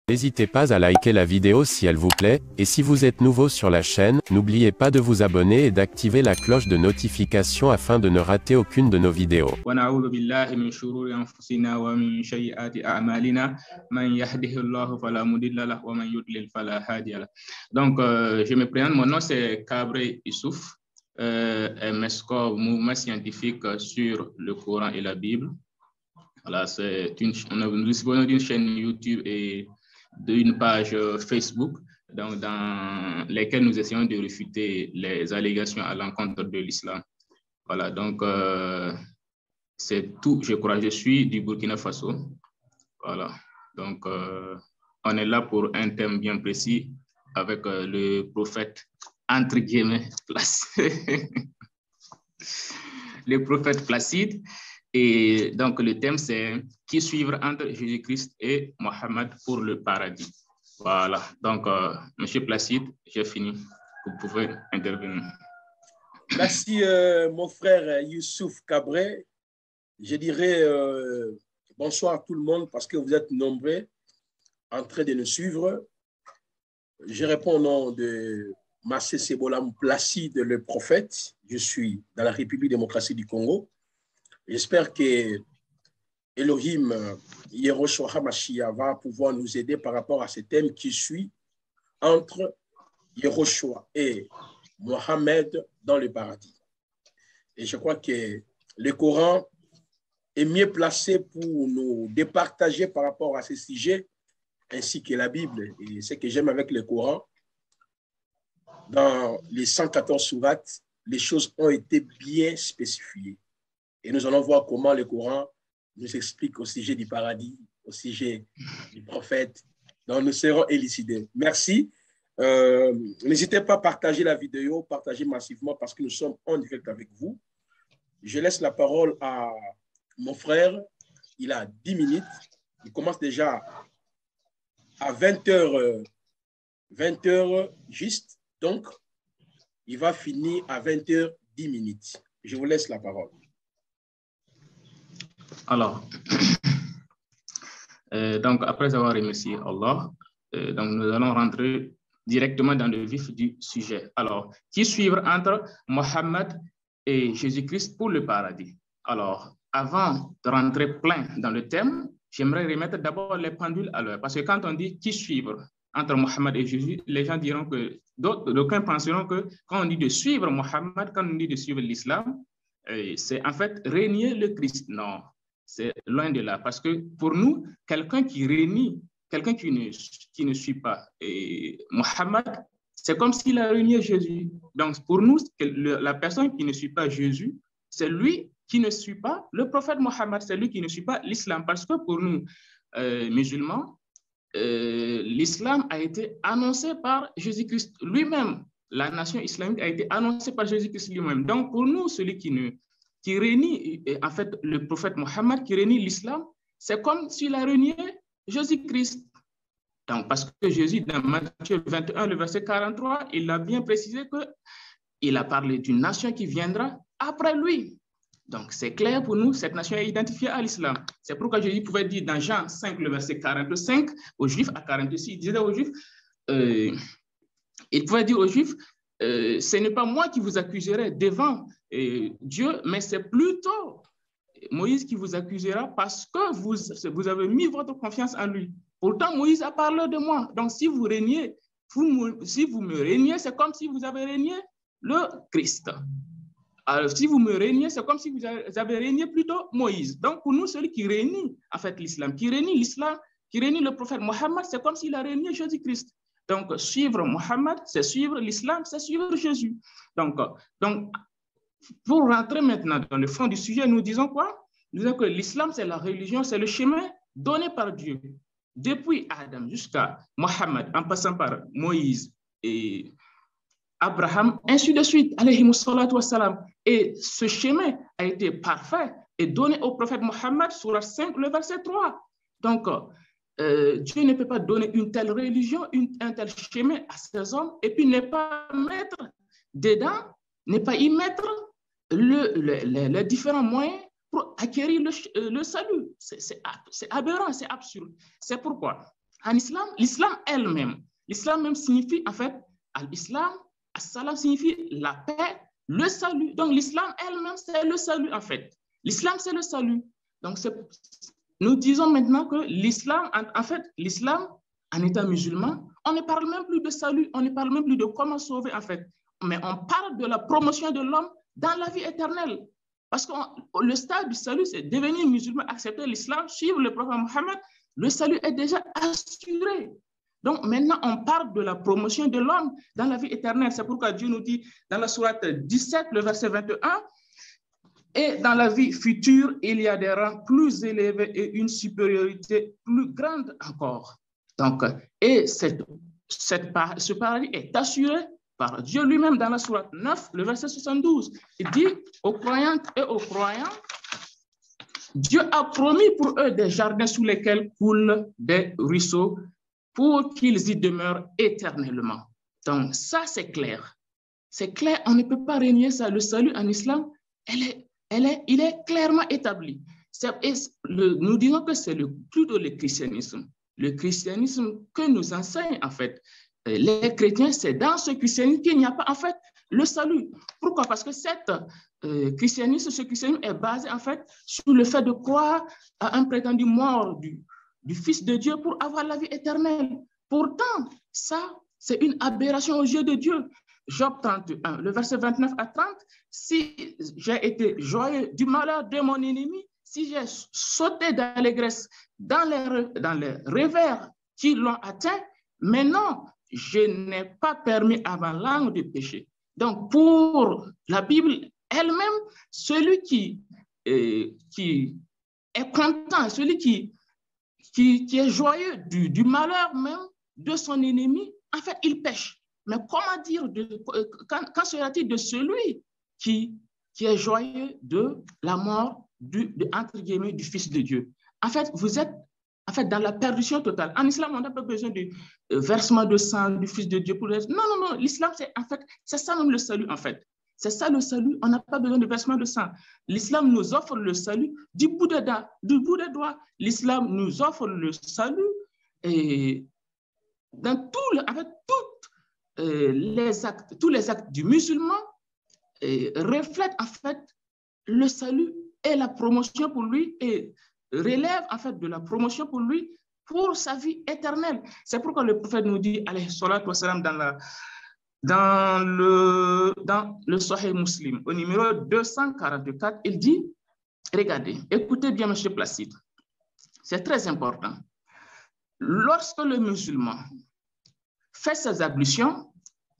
N'hésitez pas à liker la vidéo si elle vous plaît, et si vous êtes nouveau sur la chaîne, n'oubliez pas de vous abonner et d'activer la cloche de notification afin de ne rater aucune de nos vidéos. ونعوذ بالله من شرور أنفسنا ومن سيئات أعمالنا من يهده الله فلا مضل له ومن يضلل فلا هادي له. Donc, je me présente, mon nom c'est Kabré Issouf, MSCO, mouvement scientifique sur le Coran et la Bible. Voilà, nous disposons d'une chaîne YouTube et d'une page Facebook donc, dans lesquelles nous essayons de réfuter les allégations à l'encontre de l'islam. Voilà, donc c'est tout, je crois. Je suis du Burkina Faso. Voilà, donc on est là pour un thème bien précis avec le prophète, entre guillemets, Placide. Le prophète Placide. Et donc, le thème, c'est qui suivre entre Jésus-Christ et Mohammed pour le paradis. Voilà. Donc, Monsieur Placide, j'ai fini. Vous pouvez intervenir. Merci, mon frère Youssouf Kabré. Je dirais bonsoir à tout le monde parce que vous êtes nombreux en train de nous suivre. Je réponds au nom de Massé Sebolam Placide, le prophète. Je suis dans la République démocratique du Congo. J'espère que Elohim, Yehoshua HaMashiach, va pouvoir nous aider par rapport à ce thème qui suit entre Yehoshua et Mohammed dans le paradis. Et je crois que le Coran est mieux placé pour nous départager par rapport à ce sujet, ainsi que la Bible. Et ce que j'aime avec le Coran, dans les 114 sourates, les choses ont été bien spécifiées. Et nous allons voir comment le Coran nous explique au sujet du paradis, au sujet du prophète. Donc, nous serons élucidés. Merci. N'hésitez pas à partager la vidéo, partager massivement parce que nous sommes en direct avec vous. Je laisse la parole à mon frère. Il a 10 minutes. Il commence déjà à 20h juste. Donc, il va finir à 20h 10 minutes. Je vous laisse la parole. Alors, donc après avoir remercié Allah, donc nous allons rentrer directement dans le vif du sujet. Alors, qui suivre entre Mohammed et Jésus-Christ pour le paradis? Alors, avant de rentrer plein dans le thème, j'aimerais remettre d'abord les pendules à l'heure. Parce que quand on dit qui suivre entre Mohammed et Jésus, les gens diront que, d'aucuns penseront que quand on dit de suivre Mohammed, quand on dit de suivre l'islam, c'est en fait régner le Christ. Non. C'est loin de là, parce que pour nous, quelqu'un qui renie, quelqu'un qui ne suit pas Mohammed, c'est comme s'il a renié Jésus. Donc pour nous, la personne qui ne suit pas Jésus, c'est lui qui ne suit pas le prophète Mohammed, c'est lui qui ne suit pas l'islam. Parce que pour nous, musulmans, l'islam a été annoncé par Jésus-Christ lui-même. La nation islamique a été annoncée par Jésus-Christ lui-même. Donc pour nous, celui qui renie, en fait, le prophète Mohammed, qui renie l'islam, c'est comme s'il a renié Jésus-Christ. Donc, parce que Jésus, dans Matthieu 21, le verset 43, il a bien précisé qu'il a parlé d'une nation qui viendra après lui. Donc, c'est clair pour nous, cette nation est identifiée à l'islam. C'est pourquoi Jésus pouvait dire dans Jean 5, le verset 45, aux Juifs, à 46, il disait aux Juifs, il pouvait dire aux Juifs, ce n'est pas moi qui vous accuserai devant Dieu, mais c'est plutôt Moïse qui vous accusera parce que vous avez mis votre confiance en lui. Pourtant, Moïse a parlé de moi. Donc, si vous reniez, si vous me reniez, c'est comme si vous avez renié le Christ. Alors, si vous me reniez, c'est comme si vous avez renié plutôt Moïse. Donc, pour nous, celui qui renie en fait l'islam, qui renie le prophète Mohammed, c'est comme s'il a renié Jésus-Christ. Donc, suivre Mohammed, c'est suivre l'islam, c'est suivre Jésus. Donc, pour rentrer maintenant dans le fond du sujet, nous disons quoi? Nous disons que l'islam, c'est la religion, c'est le chemin donné par Dieu. Depuis Adam jusqu'à Mohammed, en passant par Moïse et Abraham, ainsi de suite, alayhi salatu wassalam. Et ce chemin a été parfait et donné au prophète Mohammed, Surah 5, le verset 3. Donc, Dieu ne peut pas donner une telle religion, un tel chemin à ces hommes et puis ne pas mettre dedans, ne pas y mettre les différents moyens pour acquérir le salut. C'est aberrant, c'est absurde. C'est pourquoi En islam, l'islam même signifie, en fait, l'islam, as-salam signifie la paix, le salut. Donc, l'islam elle-même, c'est le salut, en fait. L'islam, c'est le salut. Donc, nous disons maintenant que l'islam, en fait, l'islam, en étant musulman, on ne parle même plus de salut, on ne parle même plus de comment sauver, en fait. Mais on parle de la promotion de l'homme dans la vie éternelle. Parce que le stade du salut, c'est devenir musulman, accepter l'islam, suivre le prophète Mohammed. Le salut est déjà assuré. Donc maintenant, on parle de la promotion de l'homme dans la vie éternelle. C'est pourquoi Dieu nous dit dans la sourate 17, le verset 21, et dans la vie future, il y a des rangs plus élevés et une supériorité plus grande encore. Donc, et ce paradis est assuré par Dieu lui-même dans la sourate 9, le verset 72. Il dit aux croyantes et aux croyants, Dieu a promis pour eux des jardins sous lesquels coulent des ruisseaux pour qu'ils y demeurent éternellement. Donc ça, c'est clair. C'est clair, on ne peut pas renier ça. Le salut en islam, il est clairement établi. Nous disons que c'est plutôt le christianisme. Le christianisme que nous enseigne, en fait, les chrétiens, c'est dans ce christianisme qu'il n'y a pas, en fait, le salut. Pourquoi? Parce que ce christianisme est basé, en fait, sur le fait de croire à un prétendu mort du Fils de Dieu pour avoir la vie éternelle. Pourtant, ça, c'est une aberration aux yeux de Dieu. Job 31, le verset 29 à 30, si j'ai été joyeux du malheur de mon ennemi, si j'ai sauté d'allégresse dans les revers qui l'ont atteint, mais non, je n'ai pas permis à ma langue de pécher. Donc, pour la Bible elle-même, celui qui est content, celui qui est joyeux du malheur même de son ennemi, en fait, il pêche. Mais comment dire, quand sera-t-il de celui qui est joyeux de la mort, entre guillemets, du Fils de Dieu? En fait, vous êtes dans la perdition totale. En islam, on n'a pas besoin du versement de sang du Fils de Dieu pour les... Non, l'islam, c'est ça même le salut, en fait. C'est ça le salut, on n'a pas besoin de versement de sang. L'islam nous offre le salut du bout des doigts. L'islam nous offre le salut et dans tous les actes du musulman reflètent en fait le salut et la promotion pour lui et relève en fait de la promotion pour lui pour sa vie éternelle. C'est pourquoi le prophète nous dit, alayhi salatu wa salam, dans le Sahih Muslim, au numéro 244, il dit, regardez, écoutez bien, M. Placide, c'est très important. Lorsque le musulman fait ses ablutions,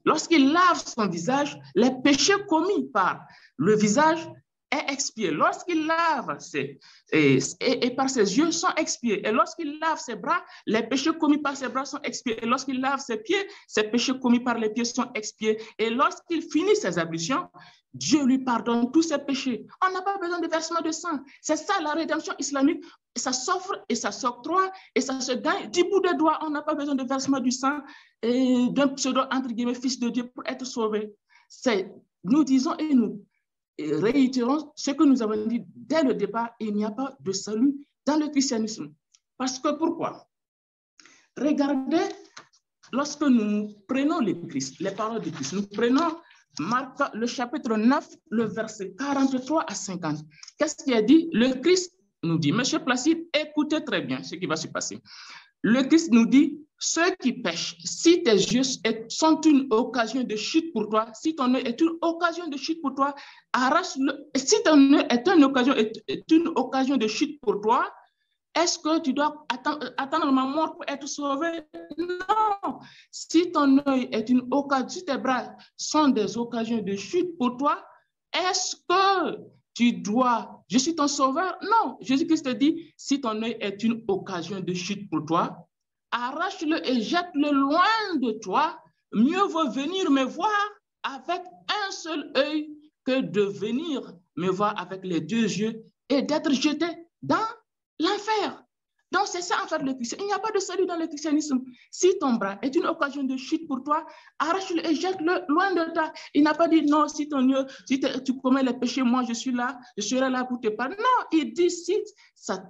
lorsqu'il lave son visage, les péchés commis par le visage est expié. Lorsqu'il lave et par ses yeux sont expiés. Et lorsqu'il lave ses bras, les péchés commis par ses bras sont expiés. Et lorsqu'il lave ses pieds, ses péchés commis par les pieds sont expiés. Et lorsqu'il finit ses ablutions, Dieu lui pardonne tous ses péchés. On n'a pas besoin de versement de sang. C'est ça la rédemption islamique. Ça s'offre et ça s'octroie et ça se gagne du bout des doigts. On n'a pas besoin de versement du sang et d'un pseudo, entre guillemets, fils de Dieu pour être sauvé. Nous disons et nous réitérons ce que nous avons dit dès le départ, il n'y a pas de salut dans le christianisme. Parce que pourquoi? Regardez, lorsque nous prenons les paroles de Christ, nous prenons Marc, le chapitre 9, le verset 43 à 50. Qu'est-ce qu'il a dit? Le Christ nous dit, Monsieur Placide, écoutez très bien ce qui va se passer. Le Christ nous dit, ceux qui pêchent, si tes yeux sont une occasion de chute pour toi, si ton œil est une occasion de chute pour toi, arrache-le. Si ton œil est une occasion de chute pour toi, est-ce que tu dois attendre ma mort pour être sauvé? Non. Si ton œil est une occasion, si tes bras sont des occasions de chute pour toi, est-ce que tu dois, je suis ton sauveur? Non. Jésus-Christ te dit, si ton œil est une occasion de chute pour toi, arrache-le et jette-le loin de toi. Mieux vaut venir me voir avec un seul œil que de venir me voir avec les deux yeux et d'être jeté dans l'enfer. Donc, c'est ça en fait le christianisme. Il n'y a pas de salut dans le christianisme. Si ton bras est une occasion de chute pour toi, arrache-le et jette-le loin de toi. Il n'a pas dit non, si tu commets les péchés, moi je suis là, je serai là pour te parler. Non, il dit si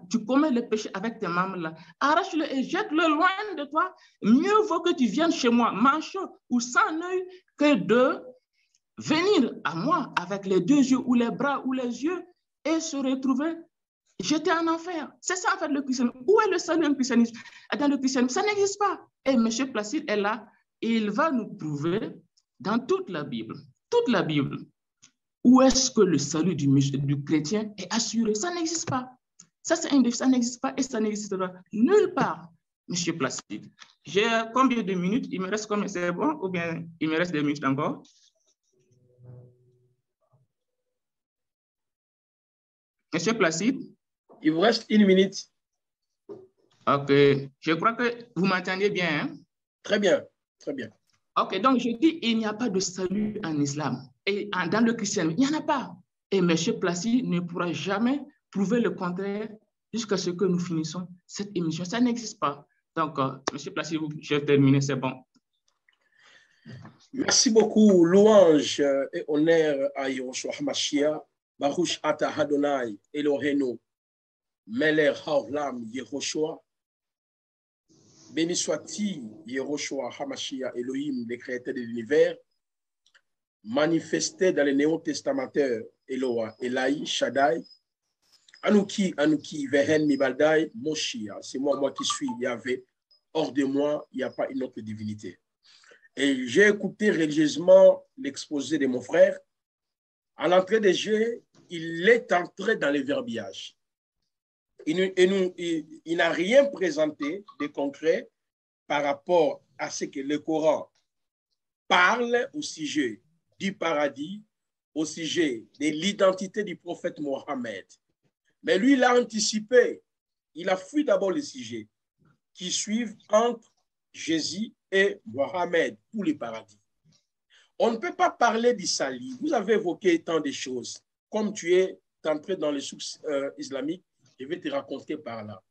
tu commets les péchés avec tes membres là, arrache-le et jette-le loin de toi. Mieux vaut que tu viennes chez moi, manchot ou sans œil, que de venir à moi avec les deux yeux ou les bras ou les yeux et se retrouver jeté en enfer. C'est ça en fait le christianisme. Où est le salut dans le christianisme? Dans le christianisme, ça n'existe pas. Et M. Placide est là et il va nous prouver dans toute la Bible, où est-ce que le salut du chrétien est assuré. Ça n'existe pas. Ça, c'est un défi, ça n'existe pas et ça n'existera nulle part, M. Placide. J'ai combien de minutes? Il me reste combien? C'est bon? Ou bien il me reste 2 minutes encore? M. Placide? Il vous reste 1 minute. Ok, je crois que vous m'entendez bien. Hein? Très bien, très bien. Ok, donc je dis, il n'y a pas de salut en islam. Et dans le christianisme, il n'y en a pas. Et M. Placide ne pourra jamais prouver le contraire jusqu'à ce que nous finissons cette émission. Ça n'existe pas. Donc, M. Placide, je vais terminer, c'est bon. Merci beaucoup. Louange et honneur à Yehoshua HaMashiach, Baruch Ata Adonai, Eloheinu, Meler Haolam Yehoshua. Béni soit-il, Yehoshua HaMashiach, Elohim, le créateur de l'univers, manifesté dans le Néo Testamentaire, Eloah, Elai, Shaddai, Anouki, Vehen, Mibaldai, Moshia. C'est moi qui suis Yahvé. Hors de moi, il n'y a pas une autre divinité. Et j'ai écouté religieusement l'exposé de mon frère. À l'entrée des jeux, il est entré dans les verbiages. Il n'a rien présenté de concret par rapport à ce que le Coran parle au sujet du paradis, au sujet de l'identité du prophète Mohammed. Mais lui, il a anticipé. Il a fui d'abord les sujets qui suivent entre Jésus et Mohammed pour le paradis. On ne peut pas parler d'Isali. Vous avez évoqué tant de choses. Comme tu es entré dans les sources islamiques, je vais te raconter par là.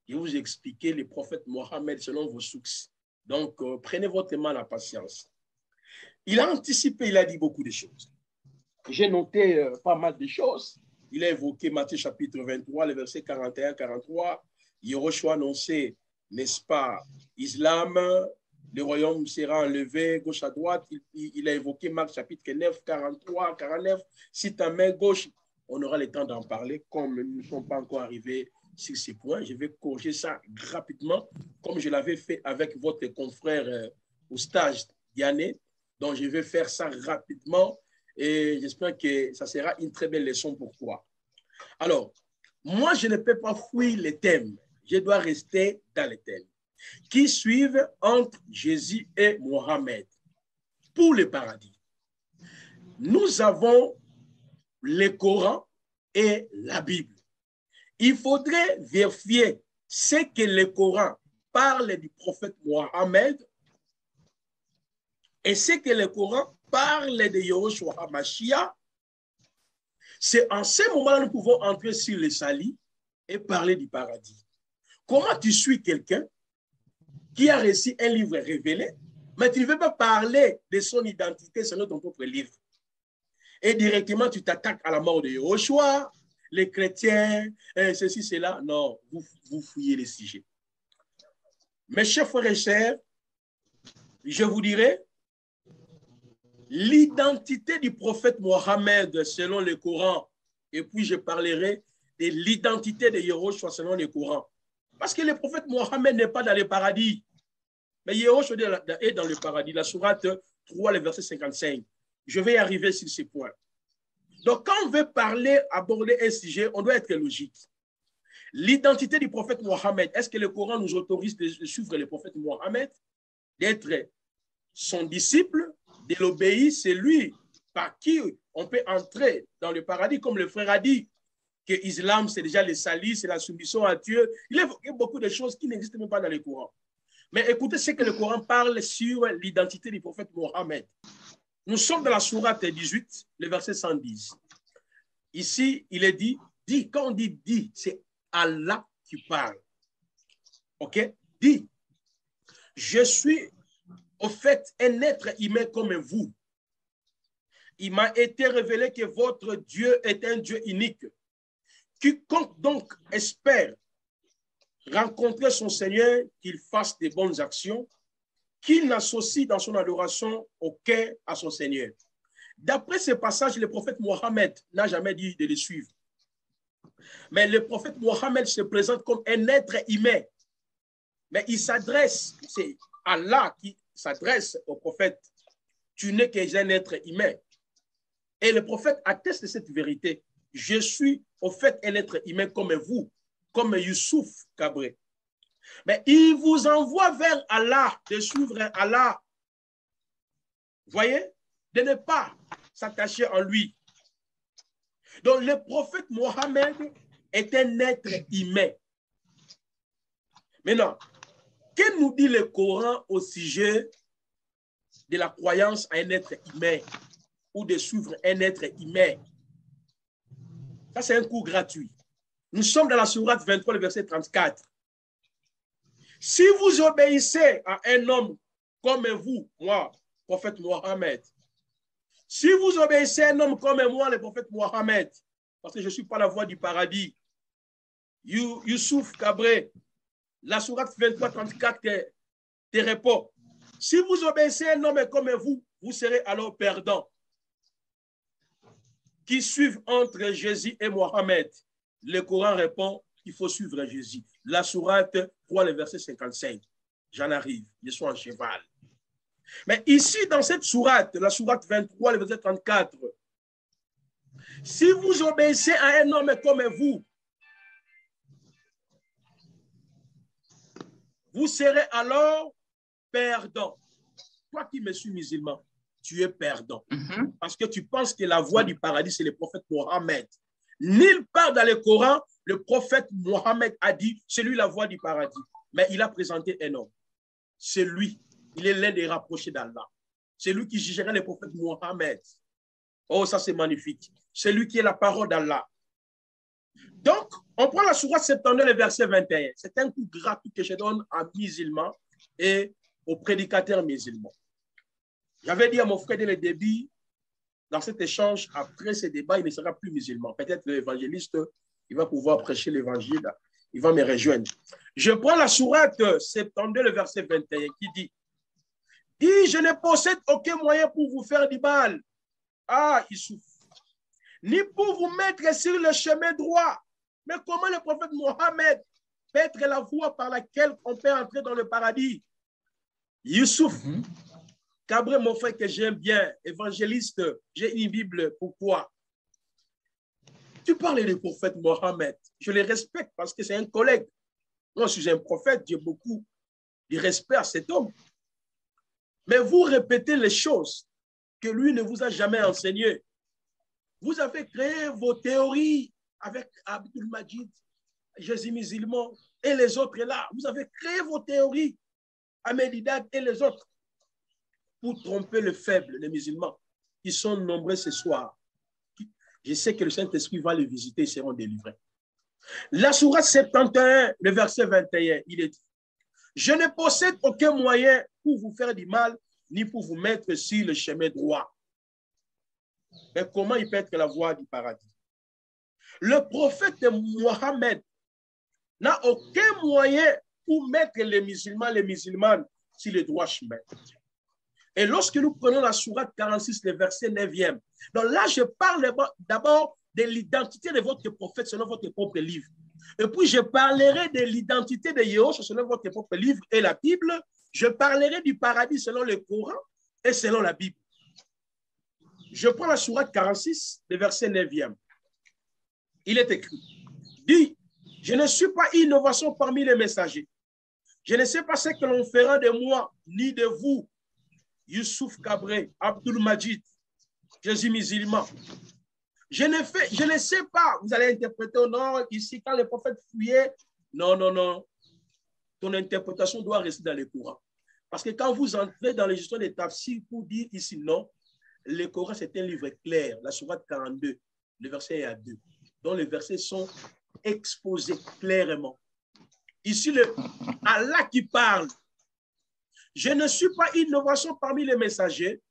Je vais vous expliquer le prophète Mohammed selon vos sources. Donc, prenez votre mal à patience. Il a anticipé, il a dit beaucoup de choses. J'ai noté pas mal de choses. Il a évoqué Matthieu chapitre 23, le verset 41-43. Yehoshua annoncé, n'est-ce pas, Islam, le royaume sera enlevé gauche à droite. Il a évoqué Marc chapitre 9, 43, 49. Si ta main gauche, on aura le temps d'en parler, comme nous ne sommes pas encore arrivés sur ces points. Je vais corriger ça rapidement, comme je l'avais fait avec votre confrère au stage Diané. Donc, je vais faire ça rapidement et j'espère que ça sera une très belle leçon pour toi. Alors, moi, je ne peux pas fuir les thèmes. Je dois rester dans les thèmes qui suivent entre Jésus et Mohammed pour le paradis. Nous avons le Coran et la Bible. Il faudrait vérifier ce que le Coran parle du prophète Mohammed et ce que le Coran parle de Yehoshua HaMashiach. C'est en ce moment-là que nous pouvons entrer sur le salut et parler du paradis. Comment tu suis quelqu'un qui a reçu un livre révélé, mais tu ne veux pas parler de son identité selon ton propre livre? Et directement, tu t'attaques à la mort de Yehoshua, les chrétiens, ceci, cela. Non, vous fouillez les sujets. Mes chers frères et sœurs, je vous dirai, l'identité du prophète Mohammed selon le Coran, et puis je parlerai de l'identité de Yehoshua selon le Coran. Parce que le prophète Mohammed n'est pas dans le paradis, mais Yehoshua est dans le paradis. La sourate 3, le verset 55. Je vais y arriver sur ces points. Donc, quand on veut parler, aborder un sujet, on doit être logique. L'identité du prophète Mohammed, est-ce que le Coran nous autorise de suivre le prophète Mohammed, d'être son disciple, de l'obéir? C'est lui par qui on peut entrer dans le paradis, comme le frère a dit, que l'islam, c'est déjà le salut, c'est la soumission à Dieu. Il évoque beaucoup de choses qui n'existent même pas dans le Coran. Mais écoutez ce que le Coran parle sur l'identité du prophète Mohammed. Nous sommes dans la sourate 18, le verset 110. Ici, il est dit, quand on dit dit, c'est Allah qui parle. OK? Dit, je suis au fait un être humain comme vous. Il m'a été révélé que votre Dieu est un Dieu unique. Quiconque donc espère rencontrer son Seigneur, qu'il fasse des bonnes actions, qu'il n'associe dans son adoration aucun à son Seigneur. D'après ce passage, le prophète Mohammed n'a jamais dit de le suivre. Mais le prophète Mohammed se présente comme un être humain. Mais il s'adresse, c'est Allah qui s'adresse au prophète. Tu n'es qu'un être humain. Et le prophète atteste de cette vérité. Je suis au fait un être humain comme vous, comme Youssouf Cabré. Mais il vous envoie vers Allah, de suivre Allah. Voyez? De ne pas s'attacher en lui. Donc le prophète Mohammed est un être humain. Maintenant, que nous dit le Coran au sujet de la croyance à un être humain ou de suivre un être humain? Ça, c'est un cours gratuit. Nous sommes dans la sourate 23, le verset 34. Si vous obéissez à un homme comme vous, moi, prophète Mohammed, si vous obéissez à un homme comme moi, le prophète Mohammed, parce que je ne suis pas la voix du paradis, Youssouf Cabré, la sourate 23, 34 te répond. Si vous obéissez à un homme comme vous, vous serez alors perdant. Qui suivent entre Jésus et Mohammed? Le Coran répond qu'il faut suivre Jésus. La sourate 3, le verset 55. J'en arrive, je suis en cheval. Mais ici, dans cette sourate, la sourate 23, le verset 34, si vous obéissez à un homme comme vous, vous serez alors perdant. Toi qui me suis musulman, tu es perdant. Parce que tu penses que la voie du paradis, c'est le prophète Mohammed. Nulle part dans le Coran, le prophète Mohammed a dit, c'est lui la voie du paradis. Mais il a présenté un homme. C'est lui. Il est l'un des rapprochés d'Allah. C'est lui qui jugerait le prophète Mohammed. Oh, ça c'est magnifique. C'est lui qui est la parole d'Allah. Donc, on prend la sourate 72, le verset 21. C'est un coup gratuit que je donne à musulmans et aux prédicateurs musulmans. J'avais dit à mon frère dès le début, dans cet échange, après ce débat, il ne sera plus musulman. Peut-être l'évangéliste, il va pouvoir prêcher l'évangile, il va me rejoindre. Je prends la sourate 72, le verset 21, qui dit, « Dis, je ne possède aucun moyen pour vous faire du mal. » Ah, il souffre. « Ni pour vous mettre sur le chemin droit. » Mais comment le prophète Mohammed peut être la voie par laquelle on peut entrer dans le paradis? Youssouf, Cabré, mon frère que j'aime bien, évangéliste, j'ai une Bible, pourquoi? Tu parles du prophète Mohammed, je le respecte parce que c'est un collègue. Moi, je suis un prophète, j'ai beaucoup de respect à cet homme. Mais vous répétez les choses que lui ne vous a jamais enseignées. Vous avez créé vos théories avec Abdul Majid, Jésus musulman et les autres là. Vous avez créé vos théories, Ahmed Didat et les autres, pour tromper le faible, les musulmans, qui sont nombreux ce soir. Je sais que le Saint-Esprit va les visiter, ils seront délivrés. La sourate 71, le verset 21, il est dit, « Je ne possède aucun moyen pour vous faire du mal, ni pour vous mettre sur le chemin droit. » Mais comment il peut être la voie du paradis? Le prophète Mohammed n'a aucun moyen pour mettre les musulmanes sur le droit chemin. Et lorsque nous prenons la sourate 46, le verset 9e, donc là, je parle d'abord de l'identité de votre prophète selon votre propre livre. Et puis, je parlerai de l'identité de Yahushua selon votre propre livre et la Bible. Je parlerai du paradis selon le Coran et selon la Bible. Je prends la sourate 46, le verset 9e. Il est écrit, dit, je ne suis pas innovation parmi les messagers. Je ne sais pas ce que l'on fera de moi, ni de vous, Youssouf Cabré, Abdul Majid, Jésus musulman. Je ne sais pas, vous allez interpréter au nord, ici, quand le prophète fuyait. Non, non, non. Ton interprétation doit rester dans le Coran. Parce que quand vous entrez dans les histoires des tafsirs pour dire ici non, le Coran, c'est un livre clair, la sourate 42, le verset 1 à 2, dont les versets sont exposés clairement. Ici, le Allah qui parle. Je ne suis pas innovation parmi les messagers.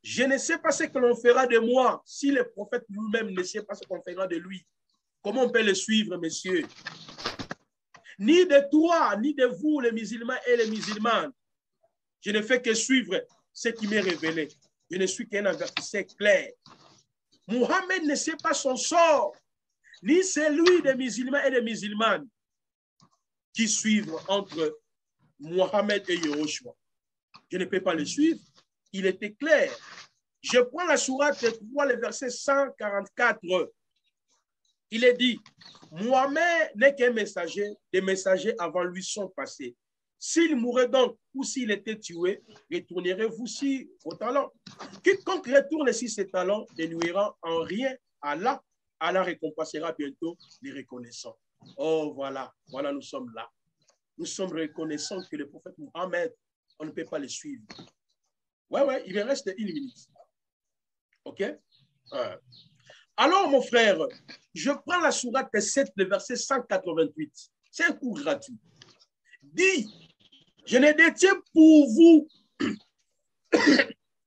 Je ne sais pas ce que l'on fera de moi si le prophète lui-même ne sait pas ce qu'on fera de lui. Comment on peut le suivre, messieurs? Ni de toi, ni de vous, les musulmans et les musulmanes. Je ne fais que suivre ce qui m'est révélé. Je ne suis qu'un avertisseur clair. Mohammed ne sait pas son sort, ni celui des musulmans et des musulmanes qui suivent entre Mohammed et Yehoshua. Je ne peux pas le suivre. Il était clair. Je prends la sourate 3, le verset 144. Il est dit, Mohammed n'est qu'un messager, des messagers avant lui sont passés. S'il mourait donc ou s'il était tué, retournerez-vous si vos talents. Quiconque retourne si ses talents ne nuira en rien à Allah. Allah récompensera bientôt les reconnaissants. Oh, voilà, voilà, nous sommes là. Nous sommes reconnaissants que le prophète Mohammed, on ne peut pas le suivre. Ouais, il me reste 1 minute. OK? Alors, mon frère, je prends la sourate 7, le verset 188. C'est un cours gratuit. Dis, je ne détiens pour vous,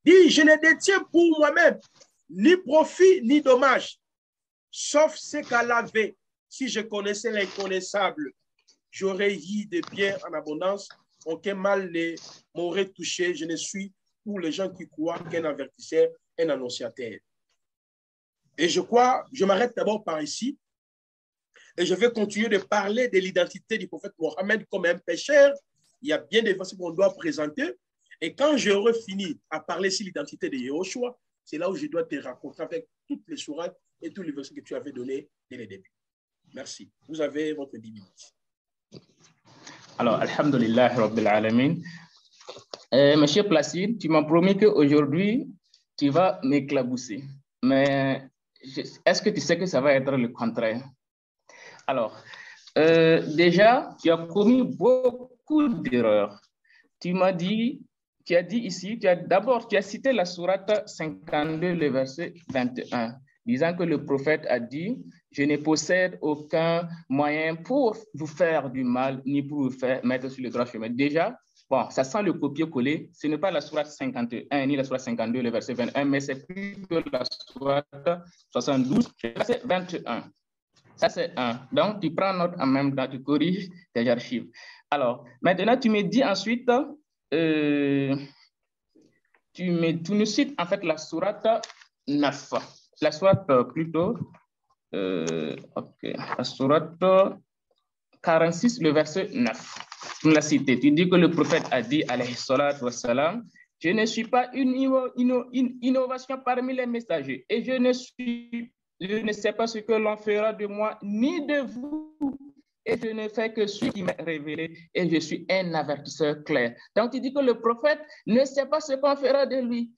dis, je ne détiens pour moi-même ni profit ni dommage, sauf ce qu'Allah veut. Si je connaissais l'inconnaissable, j'aurais eu des biens en abondance, aucun mal ne m'aurait touché. Je ne suis pour les gens qui croient qu'un avertisseur, un annonciateur. Et je crois, je m'arrête d'abord par ici, et je vais continuer de parler de l'identité du prophète Mohammed comme un pécheur. Il y a bien des versets qu'on doit présenter. Et quand j'aurai fini à parler sur l'identité de Yehoshua, c'est là où je dois te raconter avec toutes les sourates et tous les versets que tu avais donnés dès le début. Merci. Vous avez votre 10 minutes. Alors, Alhamdulillah Rabbil Alamin. Monsieur Placide, tu m'as promis qu'aujourd'hui, tu vas m'éclabousser. Mais est-ce que tu sais que ça va être le contraire? Alors, déjà, tu as commis beaucoup d'erreurs. Tu as dit ici, d'abord, tu as cité la sourate 52, le verset 21, disant que le prophète a dit, je ne possède aucun moyen pour vous faire du mal, ni pour vous faire mettre sur le droit chemin. Déjà, bon, ça sent le copier-coller. Ce n'est pas la sourate 51 ni la sourate 52, le verset 21, mais c'est plutôt la sourate 72, le verset 21. Ça, c'est un. Donc, tu prends note en même temps, tu corriges tes archives. Alors, maintenant, tu me dis ensuite, tu nous cites en fait la sourate 9. La sourate plutôt, la sourate 46, le verset 9. Tu me l'as cité. Tu dis que le prophète a dit, alayhi salatu wassalam, je ne suis pas une innovation parmi les messagers et je ne sais pas ce que l'on fera de moi ni de vous. Et je ne fais que ce qui m'est révélé et je suis un avertisseur clair. Donc, tu dis que le prophète ne sait pas ce qu'on fera de lui.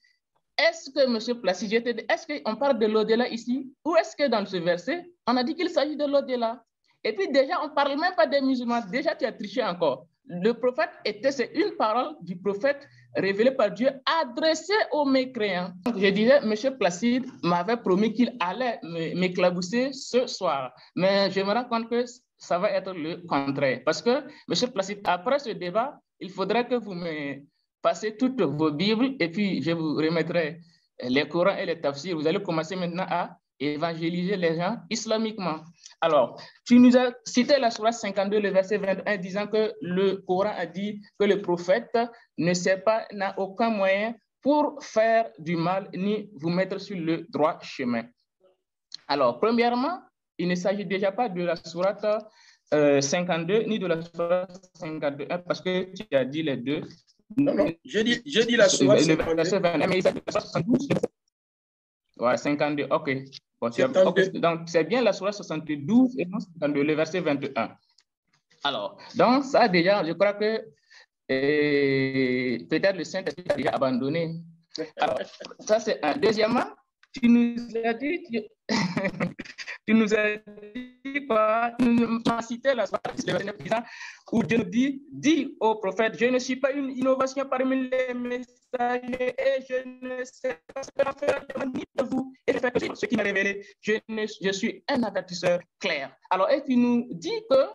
Est-ce que, M. Placide, est-ce qu'on parle de l'au-delà ici ou est-ce que dans ce verset, on a dit qu'il s'agit de l'au-delà? Et puis déjà, on ne parle même pas des musulmans. Déjà, tu as triché encore. Le prophète c'est une parole du prophète révélée par Dieu adressée aux mécréants. Donc, je disais, M. Placide m'avait promis qu'il allait m'éclabousser ce soir. Mais je me rends compte que ça va être le contraire. Parce que, M. Placide, après ce débat, il faudrait que vous me passez toutes vos Bibles et puis je vous remettrai les Corans et les tafsirs. Vous allez commencer maintenant à évangéliser les gens islamiquement. Alors, tu nous as cité la sourate 52, le verset 21, disant que le Coran a dit que le prophète n'a aucun moyen pour faire du mal ni vous mettre sur le droit chemin. Alors, premièrement, il ne s'agit déjà pas de la sourate 52 ni de la sourate 51 parce que tu as dit les deux. Non, je dis la sourate 52. Ouais, 52, ok. Bon, okay. Donc, c'est bien la sourate 72 et non 52, le verset 21. Alors, donc ça déjà, je crois que peut-être le Saint-Esprit a déjà abandonné. Alors, ça c'est un. Deuxièmement, tu nous as dit quoi? Tu nous as cité la sourate où Dieu nous dit au prophète, je ne suis pas une innovation parmi les messagers et je ne sais pas ce que l'on fera de vous et de ce qui m'a révélé. Je suis un avertisseur clair. Alors, et tu nous dis que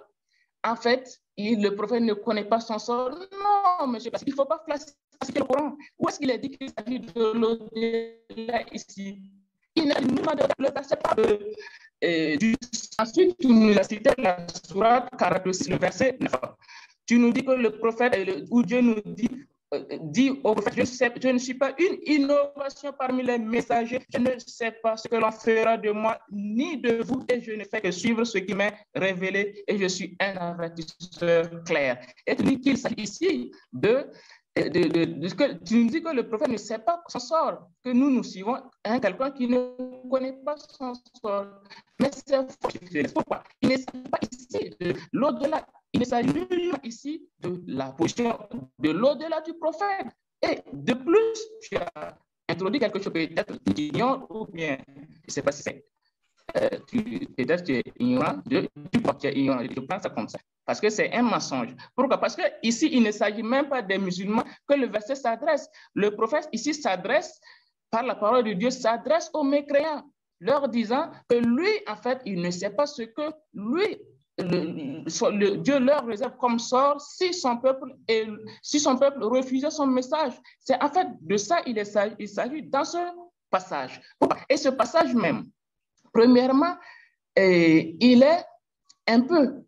en fait, le prophète ne connaît pas son sort. Non, monsieur, parce qu'il ne faut pas classifier le Coran. Où est-ce qu'il est dit qu'il s'agit de l'au-delà ici? Il n'a pas le verset ensuite, tu nous as cité la sourate 46, le verset 9. Tu nous dis que le prophète, où Dieu nous dit au prophète, je ne suis pas une innovation parmi les messagers, je ne sais pas ce que l'on fera de moi ni de vous, et je ne fais que suivre ce qui m'est révélé, et je suis un avertisseur clair. Et tu dis qu'il s'agit ici tu nous dis que le prophète ne sait pas son sort, que nous suivons quelqu'un qui ne connaît pas son sort. Mais c'est faux. Pourquoi? Il ne s'agit pas ici de l'au-delà. Il ne s'agit nullement ici de la position de l'au-delà du prophète. Et de plus, tu as introduit quelque chose peut-être que tu ignores ou bien, je ne sais pas si c'est. Peut-être tu es ignorant, tu es ignorant, je prends ça comme ça. Parce que c'est un mensonge. Pourquoi? Parce qu'ici, il ne s'agit même pas des musulmans que le verset s'adresse. Le prophète ici s'adresse, par la parole de Dieu, s'adresse aux mécréants, leur disant que lui, en fait, il ne sait pas ce que lui, Dieu leur réserve comme sort si son peuple refusait son message. C'est en fait de ça il s'agit dans ce passage. Et ce passage même, premièrement, il est un peu,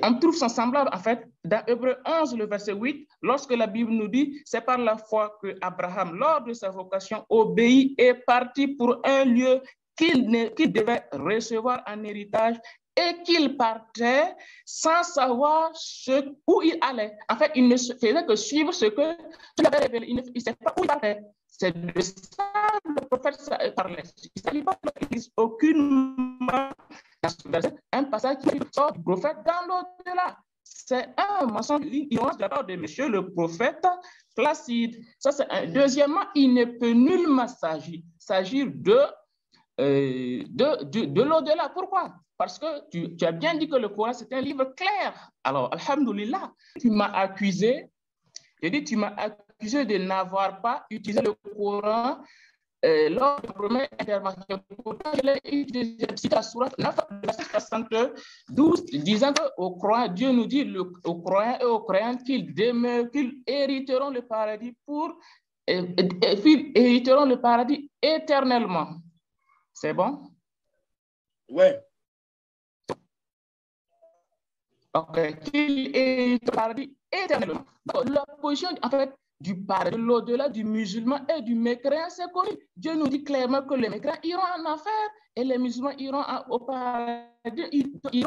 on trouve son semblable en fait dans Hébreux 11, le verset 8, lorsque la Bible nous dit, c'est par la foi que Abraham, lors de sa vocation, obéit et parti pour un lieu qu'il devait recevoir en héritage et qu'il partait sans savoir où il allait. En fait, il ne faisait que suivre ce que Dieu avait révélé. Il ne savait pas où il partait. C'est de ça le prophète parlait. Il ne s'agit pas aucunement un passage qui sort du prophète dans l'au-delà. C'est un mensonge, l'ignorance de la part de monsieur le prophète Placide. Ça, c'est un. Deuxièmement, il ne peut nullement s'agir de l'au-delà. Pourquoi? Parce que tu as bien dit que le Coran, c'est un livre clair. Alors, alhamdoulilah, tu m'as accusé de n'avoir pas utilisé le Coran lors de la première intervention. Pourtant, je l'ai utilisé, cité la sourate 9, verset 72, disant qu'au croyant, Dieu nous dit aux croyants et aux croyantes qu'ils hériteront le paradis qu'ils hériteront le paradis éternellement. C'est bon? Ouais. Ok. Qu'il hériteront le paradis éternellement. Donc, la position, en fait, du paradis, de l'au-delà du musulman et du mécréant, c'est connu. Dieu nous dit clairement que les mécréants iront en enfer et les musulmans iront au paradis. Il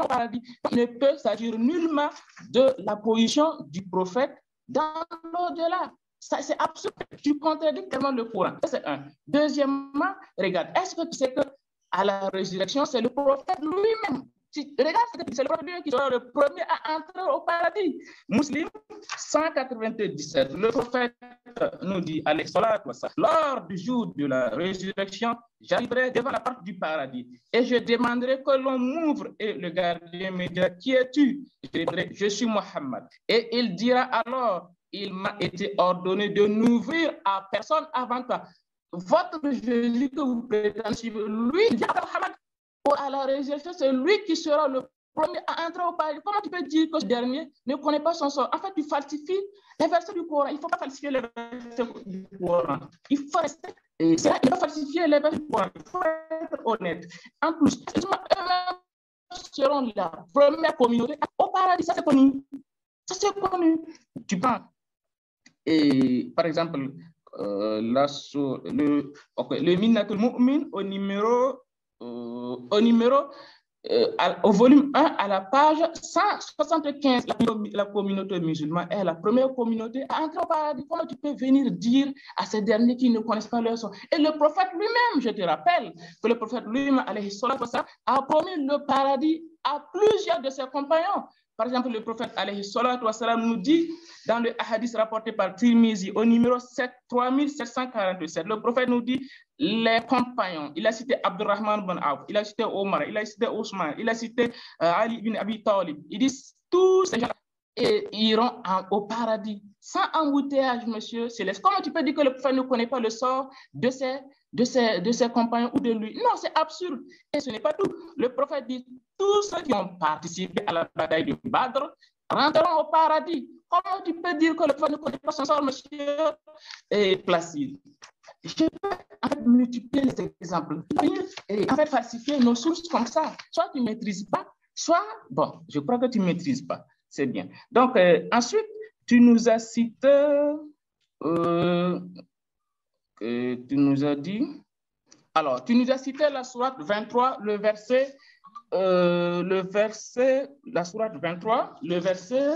ne peut s'agir nullement de la position du prophète dans l'au-delà. C'est absurde. Tu contredis tellement le Coran. C'est un. Deuxièmement, regarde, est-ce que tu sais qu'à la résurrection, c'est le prophète lui-même? Regarde, c'est le prophète qui sera le premier à entrer au paradis. Muslim 197, le prophète nous dit, lors du jour de la résurrection, j'arriverai devant la porte du paradis et je demanderai que l'on m'ouvre et le gardien me dira, qui es-tu? Je dirai, je suis Mohammed. Et il dira alors, il m'a été ordonné de n'ouvrir à personne avant toi. Votre Jésus que vous prétendez suivre, lui, il dit à Mohammed, à la résurrection, c'est lui qui sera le premier à entrer au paradis. Comment tu peux dire que ce dernier ne connaît pas son sort? En fait, tu falsifies les versets du Coran. Il ne faut pas falsifier les versets du Coran. Il faut rester. Il ne faut pas falsifier les versets du Coran. Il faut être honnête. En plus, eux seront la première communauté au paradis. Ça, c'est connu. Ça, c'est connu. Tu prends, et, par exemple, le Minnatul Mu'min au volume 1, à la page 175, la communauté musulmane est la première communauté à entrer au paradis. Comment tu peux venir dire à ces derniers qui ne connaissent pas leur sort? Et le prophète lui-même, je te rappelle que le prophète lui-même, a promis le paradis à plusieurs de ses compagnons. Par exemple, le prophète nous dit dans le hadith rapporté par Tirmizi au numéro 3747, le prophète nous dit les compagnons. Il a cité Abdurrahman bin Auf, il a cité Omar, il a cité Ousmane, il a cité Ali ibn Abi Talib. Il dit tous ces gens et iront au paradis. Sans embouteillage, monsieur Céleste. Comment tu peux dire que le prophète ne connaît pas le sort de ses compagnons ou de lui? Non, c'est absurde. Et ce n'est pas tout. Le prophète dit, tous ceux qui ont participé à la bataille de Badr rentreront au paradis. Comment tu peux dire que le prophète ne connaît pas son sort, monsieur Placide? Je peux en fait multiplier les exemples et en fait falsifier nos sources comme ça. Soit tu ne maîtrises pas, soit, bon, je crois que tu ne maîtrises pas. C'est bien. Donc, ensuite, tu nous as cité, tu nous as dit, alors, tu nous as cité la sourate 23, la sourate 23, le verset,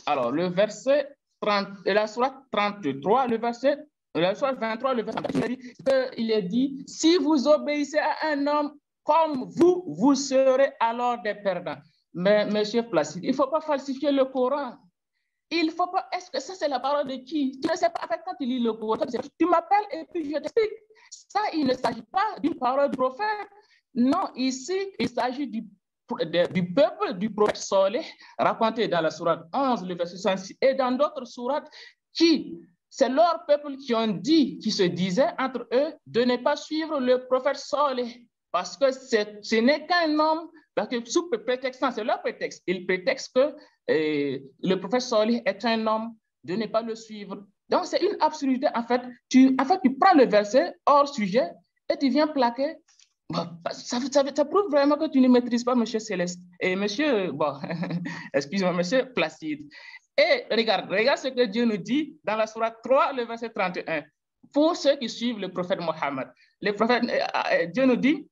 alors, le verset 30, la sourate 33, la sourate 23, le verset 30, il est dit, si vous obéissez à un homme comme vous, vous serez alors des perdants. Mais, monsieur Placide, il ne faut pas falsifier le Coran. Il ne faut pas. Est-ce que ça, c'est la parole de qui? Tu ne sais pas. En fait, quand tu lis le Coran, tu m'appelles et puis je t'explique. Ça, il ne s'agit pas d'une parole de prophète. Non, ici, il s'agit du peuple du prophète Saleh, raconté dans la sourate 11, le verset 66, et dans d'autres sourates c'est leur peuple qui ont dit, qui se disaient entre eux, de ne pas suivre le prophète Saleh. Parce que ce n'est qu'un homme, parce que sous prétexte, c'est leur prétexte. Ils prétextent que le prophète Salih est un homme, de ne pas le suivre. Donc, c'est une absurdité. En fait, tu prends le verset hors sujet et tu viens plaquer. Bon, ça prouve vraiment que tu ne maîtrises pas, monsieur Céleste. Et monsieur, bon, excuse-moi, monsieur Placide. Et regarde ce que Dieu nous dit dans la sourate 3, le verset 31. Pour ceux qui suivent le prophète Mohammed. Dieu nous dit,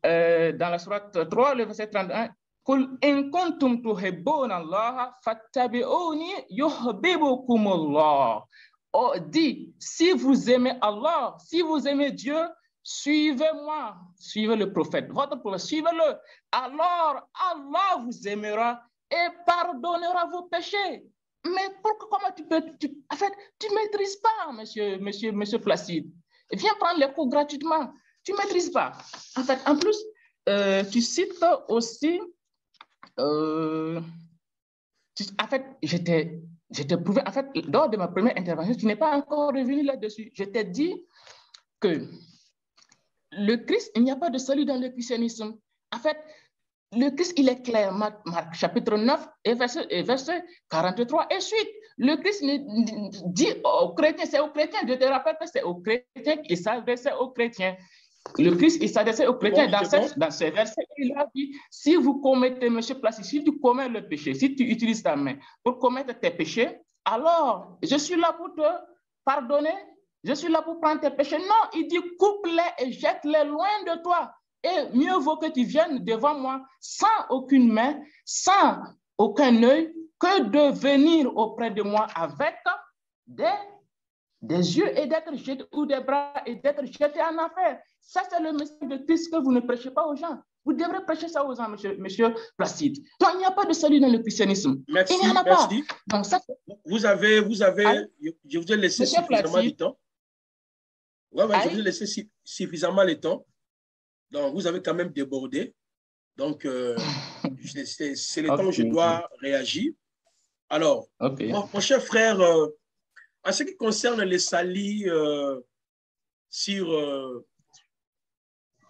dans la sourate 3, le verset 31, Qul in kuntum tuhibbuna Allah fattabi'uni yuhibbukumullah. Oh, dit, si vous aimez Allah, si vous aimez Dieu, suivez-moi, suivez le prophète, votre prophète, suivez-le. Alors Allah vous aimera et pardonnera vos péchés. Mais comment tu peux, en fait, tu ne maîtrises pas, monsieur Placide. Viens prendre les cours gratuitement. Tu ne maîtrises pas. En fait, en plus, tu cites aussi, en fait, j'étais prouvé, en fait, lors de ma première intervention, tu n'es pas encore revenu là-dessus. Je t'ai dit que le Christ, il n'y a pas de salut dans le christianisme. En fait, le Christ, il est clair, Marc chapitre 9 et verset 43 et suite. Le Christ dit aux chrétiens, c'est aux chrétiens, je te rappelle que c'est aux chrétiens qu'il s'adressait aux chrétiens. Le Christ, il s'adressait aux chrétiens dans ce verset. Il a dit, si vous commettez, monsieur Placide, si tu commets le péché, si tu utilises ta main pour commettre tes péchés, alors je suis là pour te pardonner, je suis là pour prendre tes péchés. Non, il dit, coupe-les et jette-les loin de toi. Et mieux vaut que tu viennes devant moi sans aucune main, sans aucun œil, que de venir auprès de moi avec des yeux et d'être jeté, ou des bras et d'être jeté en enfer. Ça, c'est le message de Christ que vous ne prêchez pas aux gens. Vous devrez prêcher ça aux gens, monsieur Placide. Donc, il n'y a pas de salut dans le christianisme. Merci, il n'y en a merci. Pas. Donc, ça, vous avez, je vous ai laissé monsieur suffisamment Placide. de temps. Ouais, je vous ai laissé suffisamment de temps. Donc, vous avez quand même débordé. Donc, c'est le temps où je dois réagir. Alors, mon cher frère, en ce qui concerne les salis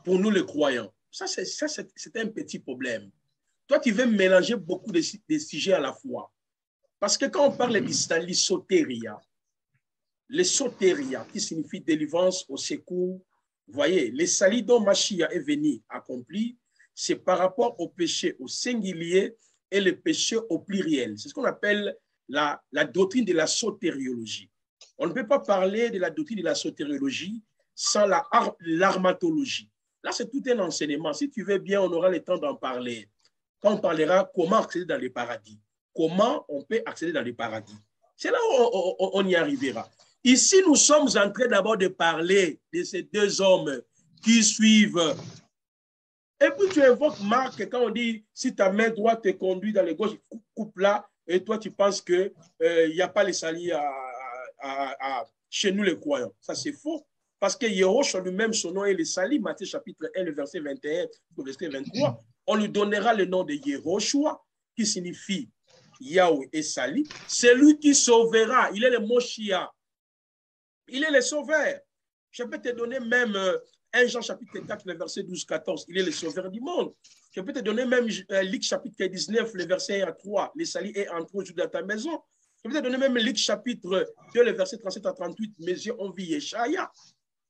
pour nous les croyants, ça c'est un petit problème. Toi, tu veux mélanger beaucoup de sujets à la fois. Parce que quand on parle du salis sotéria, les sotéria, qui signifie délivrance au secours, vous voyez, les salis dont Machia est venu accomplir, c'est par rapport au péché au singulier et le péché au pluriel. C'est ce qu'on appelle la doctrine de la sotériologie. On ne peut pas parler de la doctrine de la sotériologie sans l'armatologie. Là, c'est tout un enseignement. Si tu veux bien, on aura le temps d'en parler. Quand on parlera comment accéder dans les paradis. Comment on peut accéder dans les paradis. C'est là où on y arrivera. Ici, nous sommes en train d'abord de parler de ces deux hommes qui suivent. Et puis tu évoques Marc quand on dit si ta main droite te conduit dans les gauches, coupe là, et toi tu penses qu'il n'y a pas les salis chez nous les croyants. Ça c'est faux. Parce que Yehoshua lui-même, son nom est les salis, Matthieu chapitre 1, le verset 21 au verset 23. on lui donnera le nom de Yehoshua, qui signifie Yahweh et Sali. C'est lui qui sauvera. Il est le Moshiach. Il est le sauveur. Je peux te donner même 1 Jean chapitre 4, le verset 12-14. Il est le sauveur du monde. Je peux te donner même Luc chapitre 19, le verset 1 à 3. Le Sali est entré au jour de ta maison. Je peux te donner même Luc chapitre 2, le verset 37 à 38. Mes yeux ont vu Yeshaya.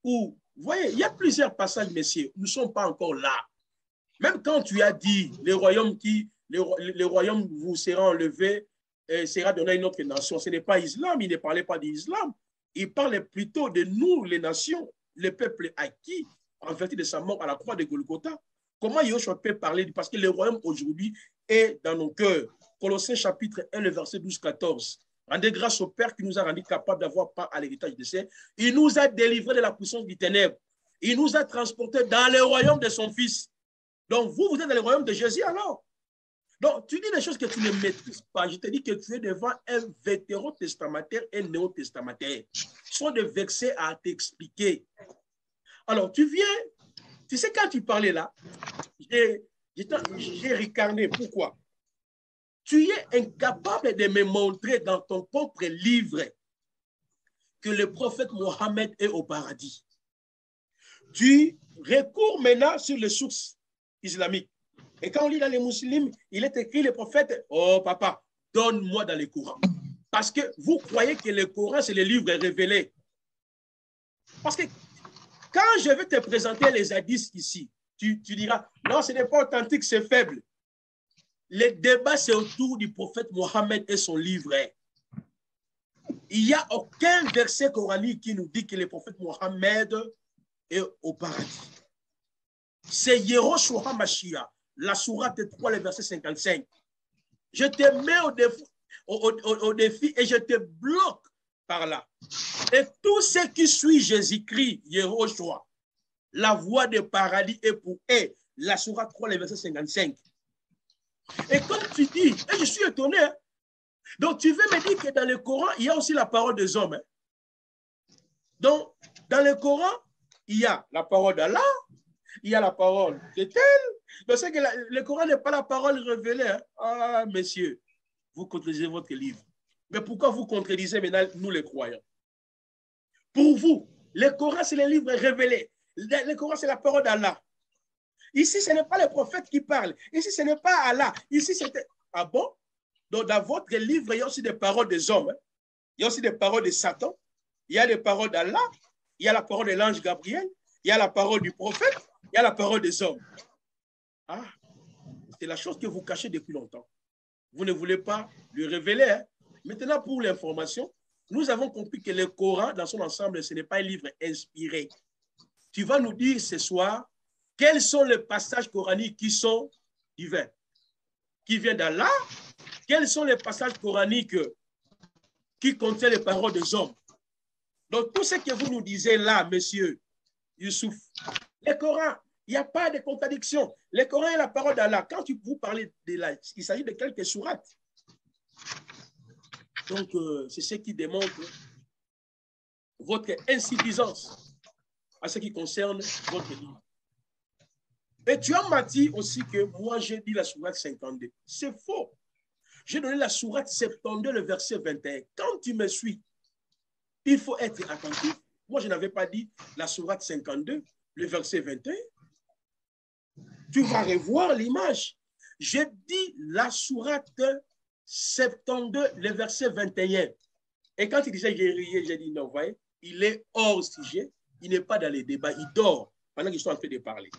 Ou, vous voyez, il y a plusieurs passages, messieurs. Nous ne sommes pas encore là. Même quand tu as dit, le royaume vous sera enlevé, sera donné à une autre nation. Ce n'est pas l'islam, il ne parlait pas d'islam. Il parlait plutôt de nous, les nations, le peuple acquis, en vertu de sa mort à la croix de Golgotha. Comment Yoshua peut parler? Parce que le royaume aujourd'hui est dans nos cœurs. Colossiens chapitre 1, le verset 12-14. Rendez grâce au Père qui nous a rendus capables d'avoir part à l'héritage des saints. Il nous a délivrés de la puissance du ténèbre. Il nous a transportés dans le royaume de son Fils. Donc, vous êtes dans le royaume de Jésus alors. Donc, tu dis des choses que tu ne maîtrises pas. Je te dis que tu es devant un vétéro-testamentaire et néo-testamentaire. Ce sont des versets à t'expliquer. Alors, tu viens, tu sais, quand tu parlais là, j'ai ricané. Pourquoi? Tu es incapable de me montrer dans ton propre livre que le prophète Mohammed est au paradis. Tu recours maintenant sur les sources islamiques. Et quand on lit dans les musulmans, il est écrit le prophète, oh papa, donne-moi dans le Coran. Parce que vous croyez que le Coran, c'est le livre révélé. Parce que quand je vais te présenter les hadiths ici, tu diras, non, ce n'est pas authentique, c'est faible. Le débat, c'est autour du prophète Mohammed et son livre. Il n'y a aucun verset coranique qui nous dit que le prophète Mohammed est au paradis. C'est Yehoshua Mashiach, la sourate 3, le verset 55. Je te mets au défi et je te bloque par là. Et tout ce qui suit Jésus-Christ, Yehoshua, la voie du paradis est pour eux. La sourate 3, le verset 55. Et comme tu dis, et je suis étonné, hein? Donc tu veux me dire que dans le Coran, il y a aussi la parole des hommes. Hein? Donc, dans le Coran, il y a la parole d'Allah, il y a la parole de tel. Donc, c'est que le Coran n'est pas la parole révélée. Hein? Ah, messieurs, vous contredisez votre livre. Mais pourquoi vous contredisez maintenant nous les croyants? Pour vous, le Coran, c'est le livre révélé. Le Coran, c'est la parole d'Allah. Ici, ce n'est pas le prophète qui parle. Ici, ce n'est pas Allah. Ici, c'était... Ah bon? Donc, dans votre livre, il y a aussi des paroles des hommes. Hein? Il y a aussi des paroles de Satan. Il y a des paroles d'Allah. Il y a la parole de l'ange Gabriel. Il y a la parole du prophète. Il y a la parole des hommes. Ah, c'est la chose que vous cachez depuis longtemps. Vous ne voulez pas le révéler. Hein? Maintenant, pour l'information, nous avons compris que le Coran, dans son ensemble, ce n'est pas un livre inspiré. Tu vas nous dire ce soir quels sont les passages coraniques qui sont divins, qui viennent d'Allah. Quels sont les passages coraniques qui contiennent les paroles des hommes? Donc, tout ce que vous nous disiez là, monsieur Youssouf, le Coran, il n'y a pas de contradiction. Le Coran est la parole d'Allah. Quand vous parlez de là, il s'agit de quelques sourates. Donc, c'est ce qui démontre votre insuffisance à ce qui concerne votre livre. Et tu as dit aussi que moi, j'ai dit la sourate 52. C'est faux. J'ai donné la sourate 72, le verset 21. Quand tu me suis, il faut être attentif. Moi, je n'avais pas dit la sourate 52, le verset 21. Tu vas revoir l'image. J'ai dit la sourate 72, le verset 21. Et quand il disait j'ai rié, j'ai dit non, vous voyez, il est hors sujet. Il n'est pas dans les débats. Il dort pendant qu'ils sont en train de parler.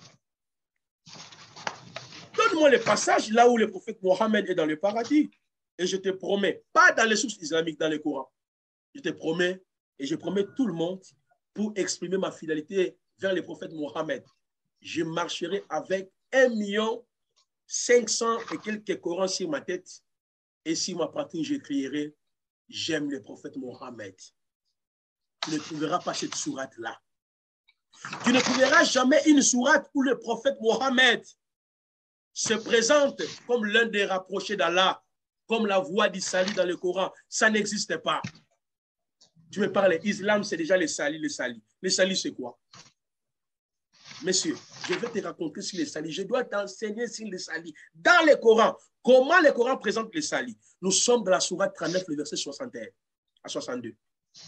Donne-moi le passage là où le prophète Mohammed est dans le paradis. Et je te promets, pas dans les sources islamiques, dans le Coran. Je te promets, et je promets tout le monde, pour exprimer ma fidélité vers le prophète Mohammed, je marcherai avec 1 500 000 et quelques Corans sur ma tête. Et sur ma poitrine, je crierai, j'aime le prophète Mohammed. Tu ne trouveras pas cette sourate-là. Tu ne trouveras jamais une sourate où le prophète Mohammed se présente comme l'un des rapprochés d'Allah, comme la voix du salut dans le Coran. Ça n'existe pas. Tu me parles, l'islam, c'est déjà le salut. Le salut, c'est quoi? Monsieur, je vais te raconter sur les salis. Je dois t'enseigner sur les salis. Dans le Coran, comment le Coran présente les salis? Nous sommes dans la sourate 39, le verset 61 à 62.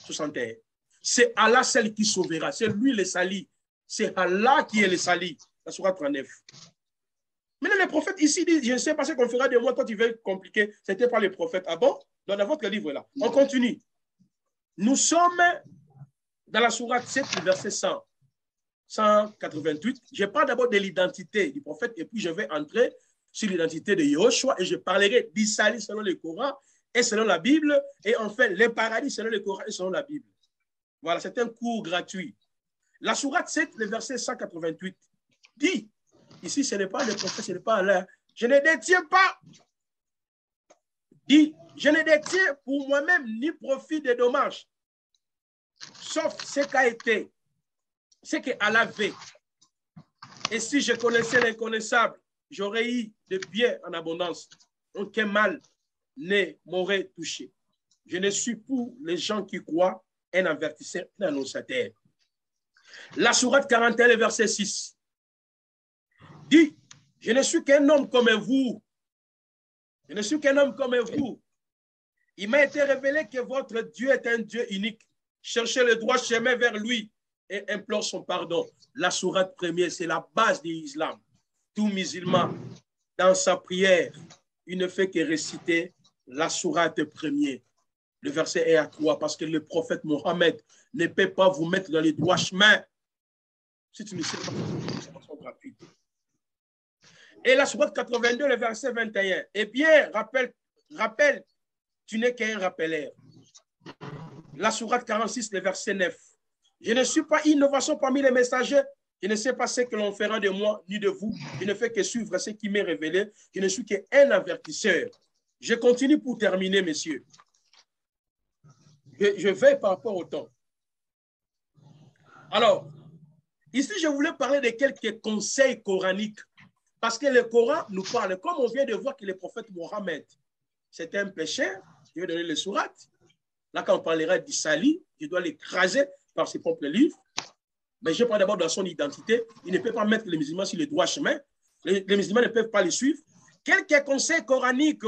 61. C'est Allah celle qui sauvera. C'est lui le sali. C'est Allah qui est le sali. La sourate 39. Maintenant, le prophète ici dit, je ne sais pas ce qu'on fera de moi, toi tu veux compliquer. Ce n'était pas le prophète. Ah bon? Dans votre livre là. On continue. Nous sommes dans la sourate 7, le verset 188. Je parle d'abord de l'identité du prophète et puis je vais entrer sur l'identité de Yahushua et je parlerai d'Israël selon le Coran et selon la Bible et enfin les paradis selon le Coran et selon la Bible. Voilà, c'est un cours gratuit. La sourate 7, le verset 188 dit, ici ce n'est pas le prophète, ce n'est pas Allah, je ne détiens pas, dit, je ne détiens pour moi-même ni profit de dommages, sauf ce qu'a été, ce que Allah veut. Et si je connaissais l'inconnaissable, j'aurais eu de bien en abondance. Aucun mal ne m'aurait touché. Je ne suis pour les gens qui croient un avertisseur, un annonçateur. La sourate 41, le verset 6 dit, je ne suis qu'un homme comme vous. Je ne suis qu'un homme comme vous. Il m'a été révélé que votre Dieu est un Dieu unique. Cherchez le droit chemin vers lui et implore son pardon. La sourate première, c'est la base de l'islam. Tout musulman, dans sa prière, il ne fait que réciter la sourate première. Le verset 1 à 3, parce que le prophète Mohammed ne peut pas vous mettre dans les droits chemins. Si tu ne sais pas, c'est pas gratuit. Et la sourate 82, le verset 21. Eh bien, rappelle, tu n'es qu'un rappeleur. La sourate 46, le verset 9. Je ne suis pas innovation parmi les messagers. Je ne sais pas ce que l'on fera de moi ni de vous. Je ne fais que suivre ce qui m'est révélé. Je ne suis qu'un avertisseur. Je continue pour terminer, messieurs. Je vais par rapport au temps. Alors, ici, je voulais parler de quelques conseils coraniques. Parce que le Coran nous parle, comme on vient de voir que le prophète Mohammed, c'était un pécheur, je vais donner le sourate. Là, quand on parlera d'Isali, je dois l'écraser par ses propres livres. Mais je parle d'abord de son identité. Il ne peut pas mettre les musulmans sur le droit chemin. Les musulmans ne peuvent pas les suivre. Quelques conseils coraniques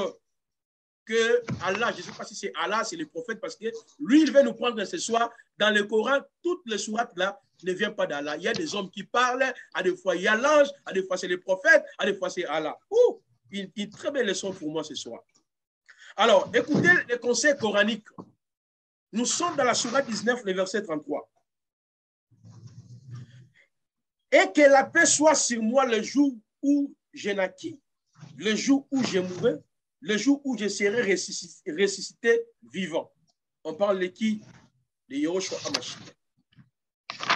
que Allah, je ne sais pas si c'est Allah, c'est le prophète, parce que lui, il veut nous prendre ce soir. Dans le Coran, toutes les sourates là ne viennent pas d'Allah. Il y a des hommes qui parlent, à des fois il y a l'ange, à des fois c'est le prophète, à des fois c'est Allah. Une très belle leçon pour moi ce soir. Alors, écoutez les conseils coraniques. Nous sommes dans la sourate 19, le verset 33. Et que la paix soit sur moi le jour où je naquis, le jour où je mourrai, le jour où je serai ressuscité vivant. On parle de qui? De Yahushua HaMashiach.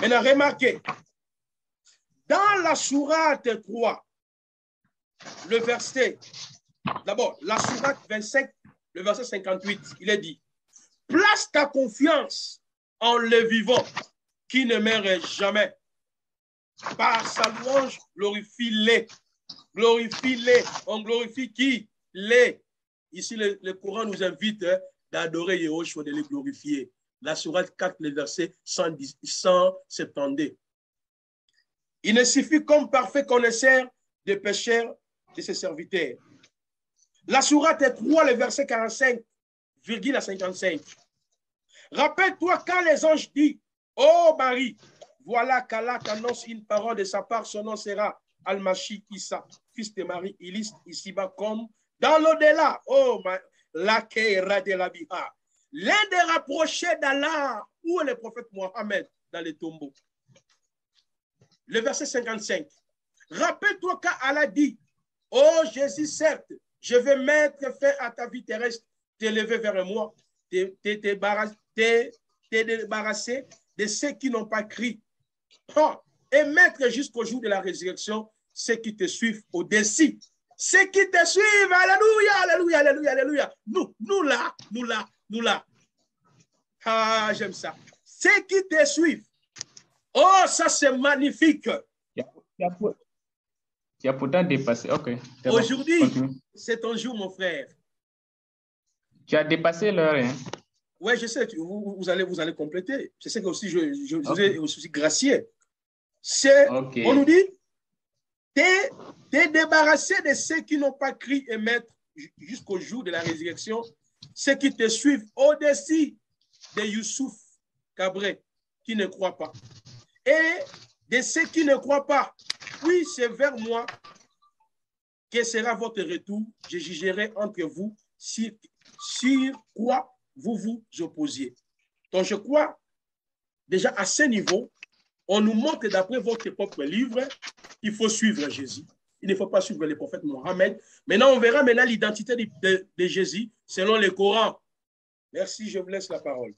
Maintenant, remarquez, dans la sourate 3, le verset, d'abord, la sourate 25, le verset 58, il est dit, place ta confiance en le vivant qui ne meurt jamais. Par sa louange, glorifie-les. Glorifie-les. On glorifie qui? Les. Ici, le Coran nous invite d'adorer Yahushua, de les glorifier. La sourate 4, le verset 172. Il ne suffit comme parfait connaisseur des pécheurs de ses serviteurs. La sourate 3, le verset 45, virgule à 55. Rappelle-toi quand les anges disent, ô Marie, voilà qu'Allah t'annonce une parole de sa part, son nom sera Al-Mashi Issa, fils de Marie, illustre ici-bas comme dans l'au-delà. Oh, la Keira de la Biha. L'un des rapprochés d'Allah, où est le prophète Mohammed dans les tombeaux. Le verset 55. Rappelle-toi quand Allah dit, oh Jésus, certes, je vais mettre fin à ta vie terrestre, t'élever vers moi, te débarrasser de ceux qui n'ont pas crié. Et mettre jusqu'au jour de la résurrection ceux qui te suivent au-dessus. Ceux qui te suivent, alléluia, alléluia, alléluia, alléluia. Nous là. Ah, j'aime ça. Ceux qui te suivent. Oh, ça c'est magnifique. Tu as pourtant dépassé. Ok. Aujourd'hui, c'est ton jour, mon frère. Tu as dépassé l'heure. Hein? Oui, je sais. Vous allez compléter. Je sais que aussi, je vous ai aussi gracié. C'est, Ok. on nous dit, t'es débarrassé de ceux qui n'ont pas cru et mettre jusqu'au jour de la résurrection, ceux qui te suivent au-dessus de Youssouf Cabré, qui ne croient pas. Et de ceux qui ne croient pas, oui, c'est vers moi que sera votre retour. Je jugerai entre vous sur quoi vous vous opposiez. Donc, je crois, déjà à ce niveau, on nous montre d'après votre propre livre, il faut suivre Jésus. Il ne faut pas suivre le prophète Mohammed. Maintenant, on verra maintenant l'identité de Jésus selon le Coran. Merci, je vous laisse la parole.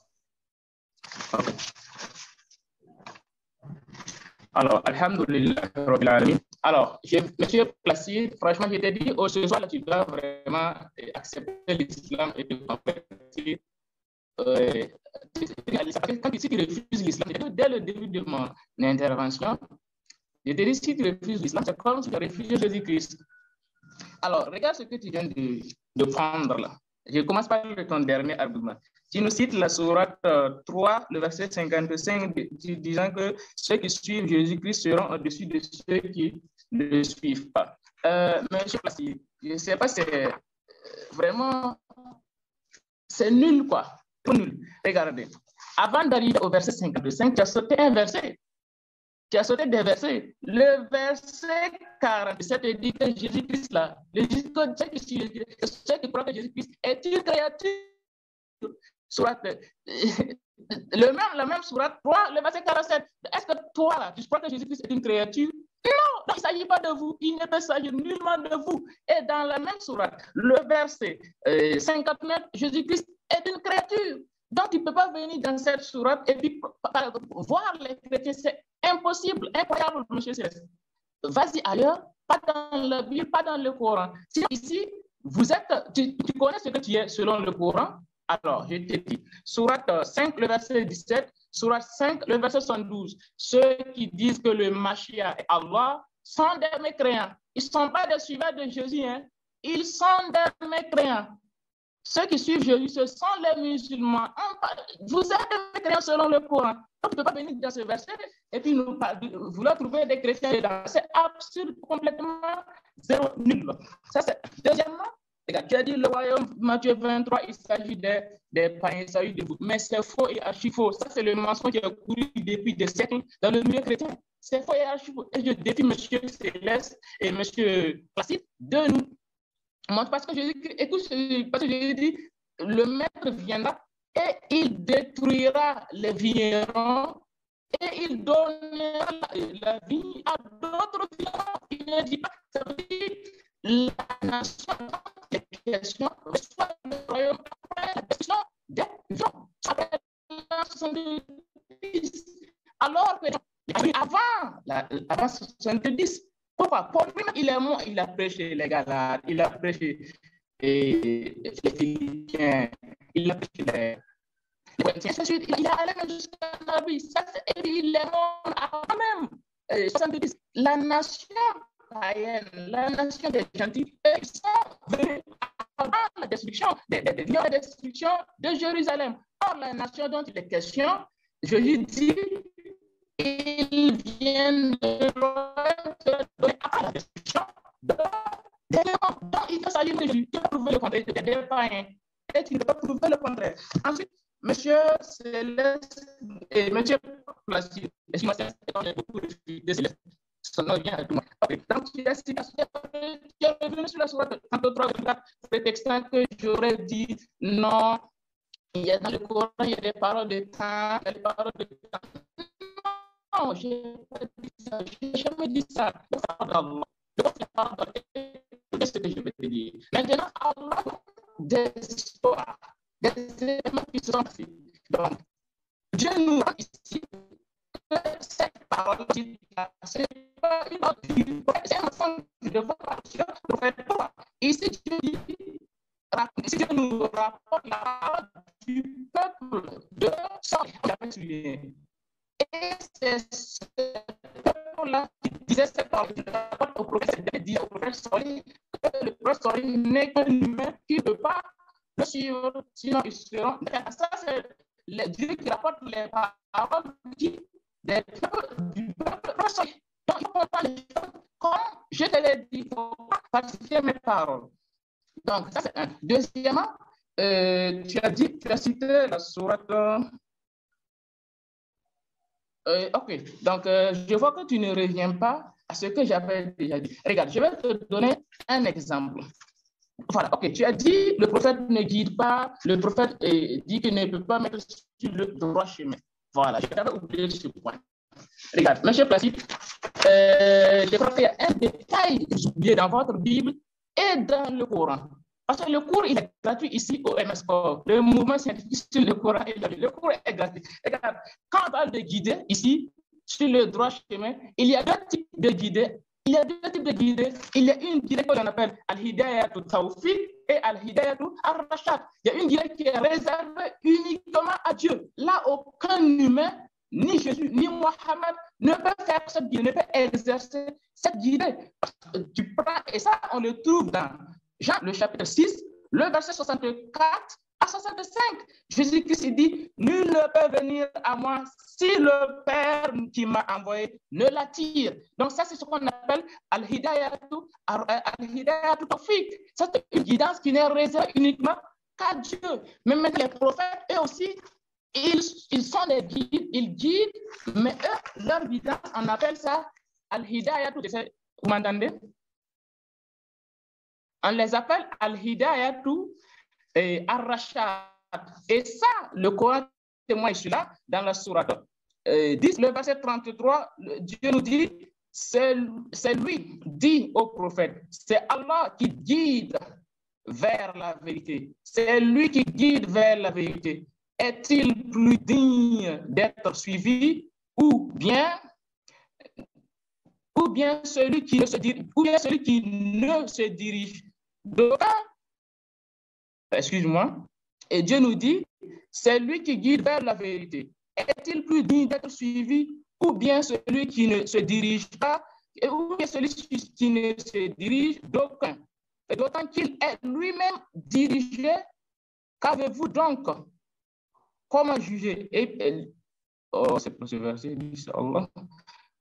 Alors, alhamdoulilah, rabbil alamin. Alors, monsieur Placide, franchement, je t'ai dit, ce soir, là, tu dois vraiment accepter l'islam et te convertir. Quand tu refuses l'islam, dès le début de mon intervention, je t'ai dit, si tu refuses l'islam, c'est comme si tu refusais Jésus-Christ. Alors, regarde ce que tu viens de prendre là. Je commence par ton dernier argument. Tu nous cites la sourate 3, le verset 55, disant que ceux qui suivent Jésus-Christ seront au-dessus de ceux qui ne le suivent pas. Monsieur Placide, je ne sais pas, c'est vraiment, c'est nul quoi. Nul. Regardez, avant d'arriver au verset 55, tu as sauté un verset. Tu as sauté des versets. Le verset 47 dit que Jésus-Christ, là, ceux qui croient que Jésus-Christ est une créature. La même sourate 3, le verset 47. Est-ce que toi, là, tu crois que Jésus-Christ est une créature? Non, il ne s'agit pas de vous. Il ne peut s'agir nullement de vous. Et dans la même sourate, le verset 59, Jésus-Christ est une créature. Donc, tu ne peux pas venir dans cette sourate et puis voir les chrétiens. C'est impossible, incroyable, monsieur Céleste. Vas-y ailleurs, pas dans la Bible, pas dans le Coran. Si ici, tu connais ce que tu es selon le Coran, alors je te dis, sourate 5, le verset 17, sourate 5, le verset 72, ceux qui disent que le Mashiach est Allah sont des mécréants. Ils ne sont pas des suiveurs de Jésus, hein. Ils sont des mécréants. Ceux qui suivent Jésus, ce sont les musulmans. Vous êtes des mécréants selon le Coran. Donc, tu ne peux pas venir dans ce verset et puis vouloir trouver des chrétiens dedans. C'est absurde, complètement zéro, nul. Ça, c'est. Deuxièmement, tu as dit le royaume, Matthieu 23, il s'agit des païens, il s'agit de vous. Mais c'est faux et archi faux. Ça, c'est le mensonge qui a couru depuis des siècles dans le milieu chrétien. C'est faux et archi faux. Et je défie M. Céleste et M. Placide de nous. Parce que Jésus, écoute, parce que Jésus dit, le maître viendra et il détruira les vignerons et il donnera la vie à d'autres vignerons. Il ne dit pas, ça veut dire la nation, les questions, soit le royaume, la question des vignerons. Après l'an 70, alors que avant 70, pourquoi? Pour lui, il est mort, il a prêché les Galates, il a prêché les Philippiens, il a prêché les Corinthiens, il a allé même jusqu'à Nabi, et il est mort avant même 70. La nation païenne, la nation des gentils, ils sont venus avant la destruction, la destruction de Jérusalem. Or, la nation dont il est question, je lui dis, ils viennent de donner à la destruction donc il ne s'agit de Jésus. Tu peux prouver le contraire, des païens. Et tu ne peux pas prouver le contraire. Ensuite, monsieur Céleste et monsieur Placide, excuse-moi, c'est beaucoup de Céleste. Son nom vient à tout le monde. Donc, tu es revenu sur la sourate 33, prétextant que j'aurais dit non, il y a dans le Coran, il y a des paroles de temps, des paroles de temps. Non, je n'ai jamais dit ça. C'est ce que je vais te dire. Maintenant, Allah, des histoires, des éléments qui sont faits. Donc, Dieu nous rend ici que cette parole, c'est pas une autre vie, c'est un ensemble de vocation pour faire quoi. Ici, Dieu nous rapporte la parole du peuple de sang. Et c'est ce peuple-là qui disait cette parole au prophète, dit au prophète Solé que le prophète Solé n'est qu'un humain qui ne peut pas le suivre, sinon ils seront. Ça, c'est Dieu qui rapporte les paroles qui des peuples du peuple proche. Donc, il faut comprendre les choses comme je te l'ai dit, il faut falsifier mes paroles. Donc, ça c'est un. Deuxièmement, tu as cité la sourate. Ok, donc je vois que tu ne reviens pas à ce que j'avais déjà dit. Regarde, je vais te donner un exemple. Voilà, ok, tu as dit le prophète ne guide pas, le prophète dit qu'il ne peut pas mettre sur le droit chemin. Voilà, j'avais oublié ce point. Regarde, monsieur Placide, je crois qu'il y a un détail que j'ai oublié dans votre Bible et dans le Coran. Parce que le cours il est gratuit ici au MSCO. Le mouvement scientifique sur le Coran est gratuit. Le cours est gratuit. Regarde, quand on parle de guider ici, sur le droit chemin, il y a deux types de guider. Il y a deux types de guidées. Il y a une guidée qu'on appelle Al-Hidayatu Tawfiq et Al-Hidayatu Ar-Rashad. Il y a une guidée qui est réservée uniquement à Dieu. Là, aucun humain, ni Jésus, ni Mohammed, ne peut faire cette guidée, ne peut exercer cette guidée. Tu prends, et ça, on le trouve dans Jean, le chapitre 6, le verset 64 à 65. Jésus-Christ dit, nul ne peut venir à moi si le Père qui m'a envoyé ne l'attire. Donc ça, c'est ce qu'on appelle Al-Hidayatu Tawfiq. C'est une guidance qui n'est réservée uniquement qu'à Dieu. Mais maintenant, les prophètes, eux aussi, ils sont des guides, ils guident, mais eux, leur guidance, on appelle ça Al-Hidayatu. Vous m'entendez? On les appelle Al-Hidayatu et Ar-Rashad. Et ça, le Coran témoigne celui-là dans la sourate 10, le verset 33, Dieu nous dit, c'est lui, dit au prophète, c'est Allah qui guide vers la vérité. C'est lui qui guide vers la vérité. Est-il plus digne d'être suivi ou bien celui qui ne se dirige d'aucun? Excuse-moi. Et Dieu nous dit, c'est lui qui guide vers la vérité. Est-il plus digne d'être suivi ou bien celui qui ne se dirige pas, ou bien celui qui ne se dirige d'aucun? Et d'autant qu'il est lui-même dirigé, qu'avez-vous donc? Comment juger? Oh, c'est pas ce verset, Allah.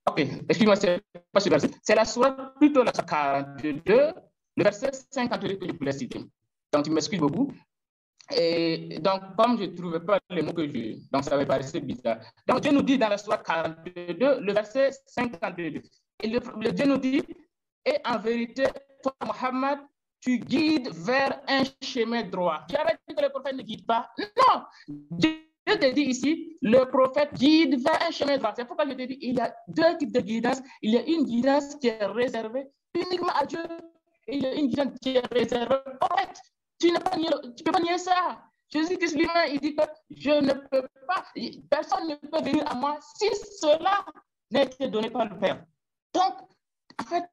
Ok, excuse-moi, c'est pas ce verset. C'est la sourate, plutôt la 42, le verset 52 que je voulais citer. Donc, tu m'excuses beaucoup. Et donc, comme je ne trouvais pas les mots donc ça me paraissait bizarre. Donc, Dieu nous dit dans la sourate 42, le verset 52. Et le Dieu nous dit, et en vérité, toi, Mohammed, tu guides vers un chemin droit. J'avais dit que le prophète ne guide pas. Non! Dieu te dit ici, le prophète guide vers un chemin droit. C'est pourquoi je te dis, il y a deux types de guidance. Il y a une guidance qui est réservée uniquement à Dieu. Et il y a une guidance qui est réservée au prophète. Tu ne peux pas nier ça. Jésus-Christ lui-même, il dit que je ne peux pas, personne ne peut venir à moi si cela n'est été donné par le Père. Donc, en fait,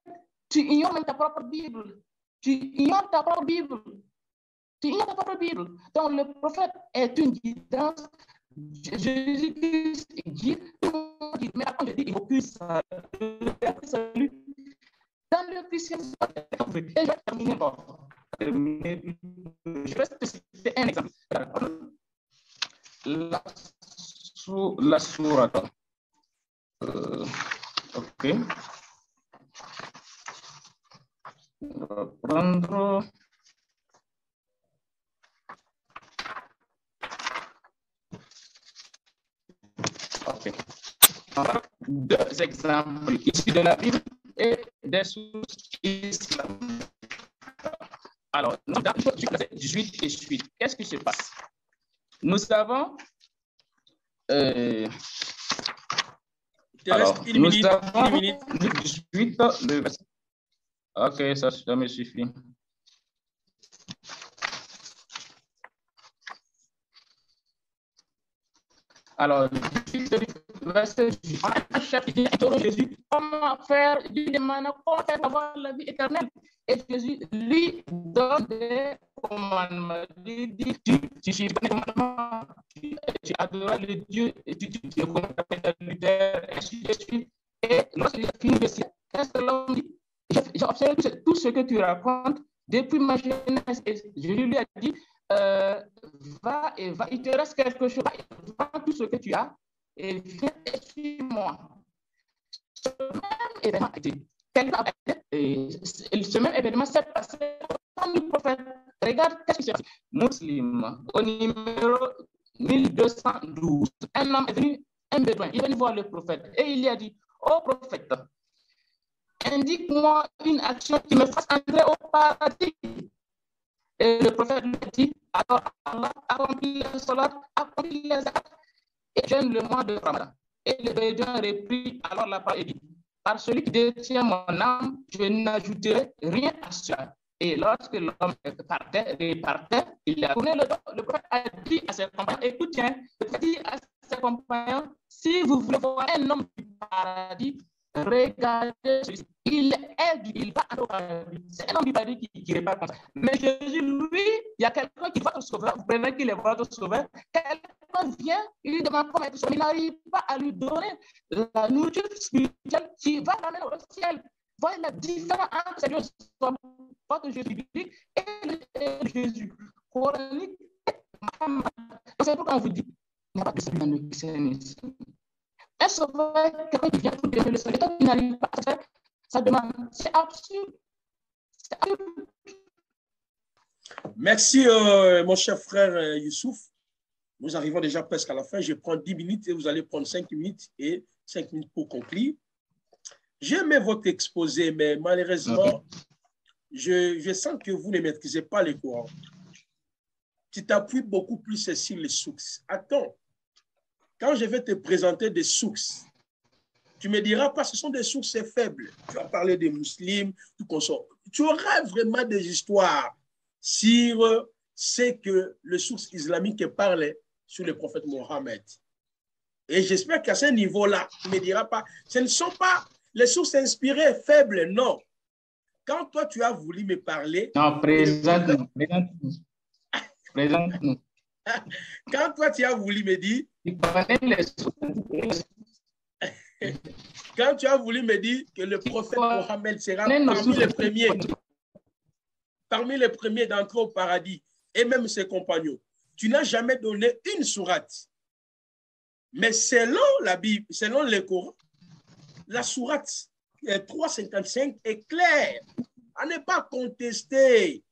tu ignores même ta propre Bible. Tu ignores ta propre Bible. Donc, le prophète est une guidance. Jésus-Christ guide, mais quand je dis, il faut plus salut. Dans le christianisme, et je vais terminer par. Je vais te citer un exemple. La sourate. Ok. On va prendre. Ok. Deux exemples ici de la Bible et des sources islamiques. Alors, dans le verset 18 et suite, qu'est-ce qui se passe? Nous avons. Alors, nous avons 18, le verset. Ok, ça me suffit. Alors, verset 18, un chapitre interroge Jésus, comment faire, lui demande comment faire avoir la vie éternelle. Et Jésus lui donne des commandements. Il dit, tu suis les commandements, tu adoreras le Dieu, et tu commandes ta lumière, et ainsi de suite. Et lorsqu'il a fini de dire, qu'est-ce que l'homme dit? J'ai observé tout ce que tu racontes depuis ma jeunesse. Et Jésus lui a dit, va, il te reste quelque chose, va tout ce que tu as, et viens et suis-moi. Ce même événement a été, ce même événement s'est passé au temps du prophète. Regarde qu'est-ce qui s'est passé. Muslim, au numéro 1212, un homme est venu, un bédouin, il est venu voir le prophète et il lui a dit, ô prophète, indique-moi une action qui me fasse entrer au paradis. Et le prophète lui a dit, alors Allah accomplit la salat, accomplit les zakat et jeûne le mois de Ramadan. Et le bédouin reprit alors la parole et dit, par celui qui détient mon âme, je n'ajouterai rien à cela. Et lorsque l'homme repartait, il a tourné le dos. Le prophète a dit à ses compagnons, écoute, tiens, le prophète dit à ses compagnons, si vous voulez voir un homme du paradis, regardez celui-ci. Il va au paradis. C'est un homme du paradis qui répare comme ça. Mais Jésus, lui, il y a quelqu'un qui va te sauver. Vous prenez qu'il est votre sauveur. Quelqu'un vient, il lui demande comment être sauvé. Il n'arrive pas à lui donner la nourriture spirituelle qui va l'amener au ciel. Voilà la différence entre ces deux hommes, votre Jésus biblique et le Jésus coranique. C'est pourquoi on vous dit, il n'y a pas de salut dans le christianisme. Un sauveur, quelqu'un qui vient pour donner le salut, il n'arrive pas à faire sa demande. C'est absurde. C'est absurde. Merci, mon cher frère Youssouf. Nous arrivons déjà presque à la fin. Je prends 10 minutes et vous allez prendre 5 minutes et 5 minutes pour conclure. J'ai aimé votre exposé, mais malheureusement, je sens que vous ne maîtrisez pas le Coran. Tu t'appuies beaucoup plus sur les sources. Attends, quand je vais te présenter des sources, tu me diras pas ce sont des sources faibles. Tu vas parler des musulmans, tout consort. Tu auras vraiment des histoires sur ce que les sources islamiques parlent sur le prophète Mohammed. Et j'espère qu'à ce niveau-là, tu ne me diras pas, ce ne sont pas les sources inspirées faibles, non. Quand toi, tu as voulu me parler... Non, présente-nous. Présente-nous. Quand toi, tu as voulu me dire... Quand tu as voulu me dire que le prophète Mohammed sera parmi les premiers d'entrer au paradis, et même ses compagnons, tu n'as jamais donné une sourate. Mais selon la Bible, selon le Coran, la sourate 355 est claire, à ne pas contester.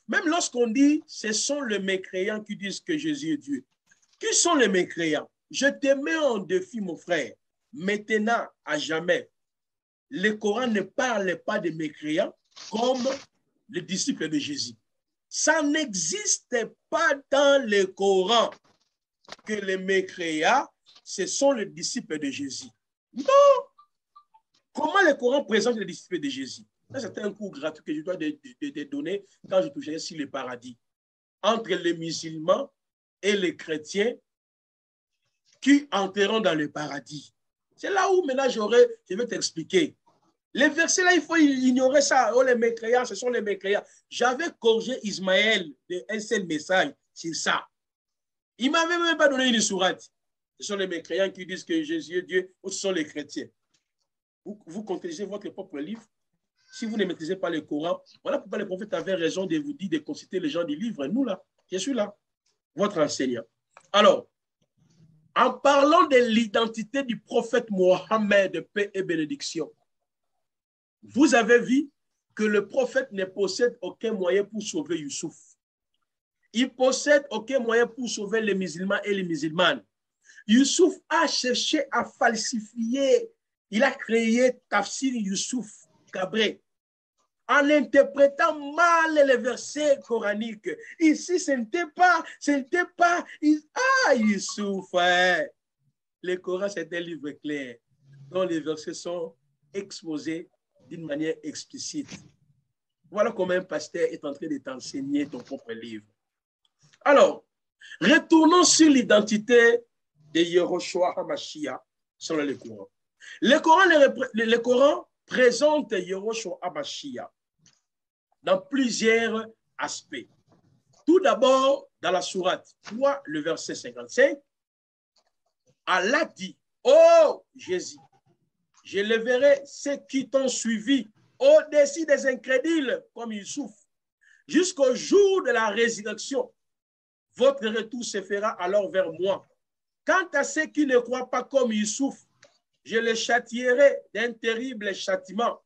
Même lorsqu'on dit ce sont les mécréants qui disent que Jésus est Dieu. Qui sont les mécréants? Je te mets en défi, mon frère. Maintenant, à jamais, le Coran ne parle pas de mécréants comme les disciples de Jésus. Ça n'existe pas dans le Coran que les mécréants, ce sont les disciples de Jésus. Non! Comment le Coran présente les disciples de Jésus? C'est un cours gratuit que je dois te donner quand je toucherai sur le paradis. Entre les musulmans et les chrétiens qui entreront dans le paradis. C'est là où maintenant je vais t'expliquer. Les versets là, il faut ignorer ça. Oh, les mécréants, ce sont les mécréants. J'avais corrigé Ismaël d'un seul message sur ça. Il ne m'avait même pas donné une sourate. Ce sont les mécréants qui disent que Jésus est Dieu, ou ce sont les chrétiens. Vous contredisez votre propre livre. Si vous ne maîtrisez pas le Coran, voilà pourquoi le prophète avait raison de vous dire de consulter les gens du livre. Nous là, je suis là, votre enseignant. Alors, en parlant de l'identité du prophète Mohammed, paix et bénédiction, vous avez vu que le prophète ne possède aucun moyen pour sauver Youssouf. Il ne possède aucun moyen pour sauver les musulmans et les musulmanes. Youssouf a cherché à falsifier. Il a créé Tafsir Youssouf Cabré en interprétant mal les versets coraniques. Ici, ce n'était pas. Youssouf, le Coran, c'est un livre clair dont les versets sont exposés d'une manière explicite. Voilà comment un pasteur est en train de t'enseigner ton propre livre. Alors, retournons sur l'identité de Yehoshua HaMashiach selon le Coran. Le Coran présente Yehoshua HaMashiach dans plusieurs aspects. Tout d'abord, dans la sourate 3, le verset 55, Allah dit, « Oh Jésus, je leverai ceux qui t'ont suivi au-dessus des incrédules comme Youssouf, jusqu'au jour de la résurrection. Votre retour se fera alors vers moi, Quant à ceux qui ne croient pas comme Youssouf, je les châtierai d'un terrible châtiment.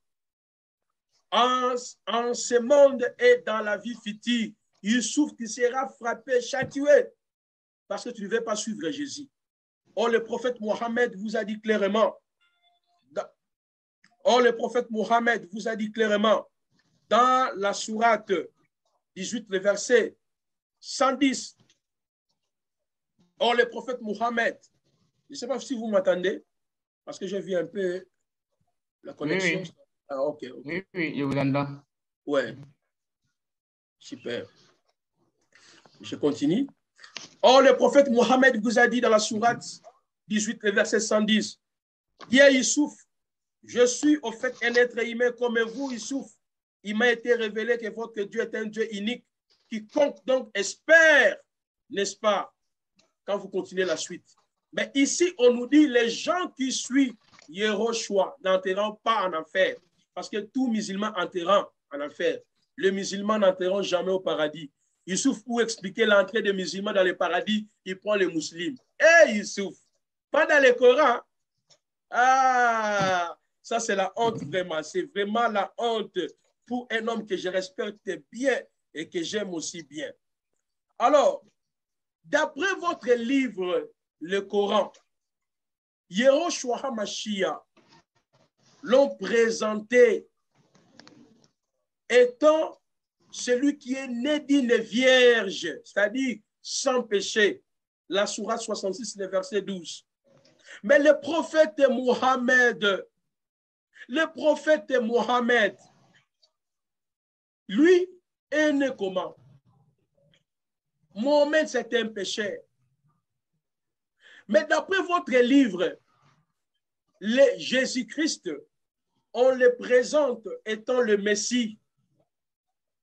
En ce monde et dans la vie future, Youssouf, tu seras frappé, châtié, parce que tu ne veux pas suivre Jésus. Or, le prophète Mohammed vous a dit clairement, dans la sourate 18, le verset 110. Or, le prophète Mohammed, je ne sais pas si vous m'entendez, parce que j'ai vu un peu la connexion. Oui, oui. Ah, ok. Oui, oui, je vous entends. Ouais. Super. Je continue. Or, le prophète Mohammed vous a dit dans la sourate 18, le verset 110, dis à Youssouf, je suis au fait un être humain comme vous, Youssouf. Il m'a été révélé que votre Dieu est un Dieu unique. Quiconque donc espère, n'est-ce pas, quand vous continuez la suite. Mais ici, on nous dit, les gens qui suivent Yehoshua n'entreront pas en enfer. Parce que tout musulman entrera en enfer. Les musulmans n'entreront jamais au paradis. Youssouf, pour expliquer l'entrée des musulmans dans le paradis, il prend les musulmans. Hé, Youssouf, pas dans le Coran. Ah, ça c'est la honte vraiment. C'est vraiment la honte pour un homme que je respecte bien et que j'aime aussi bien. Alors, d'après votre livre, le Coran, Yehoshua HaMashiach l'ont présenté étant celui qui est né d'une vierge, c'est-à-dire sans péché. La sourate 66, le verset 12. Mais le prophète Mohammed, lui, est né comment? Mohammed, c'est un pécheur. Mais d'après votre livre, Jésus-Christ, on le présente étant le Messie.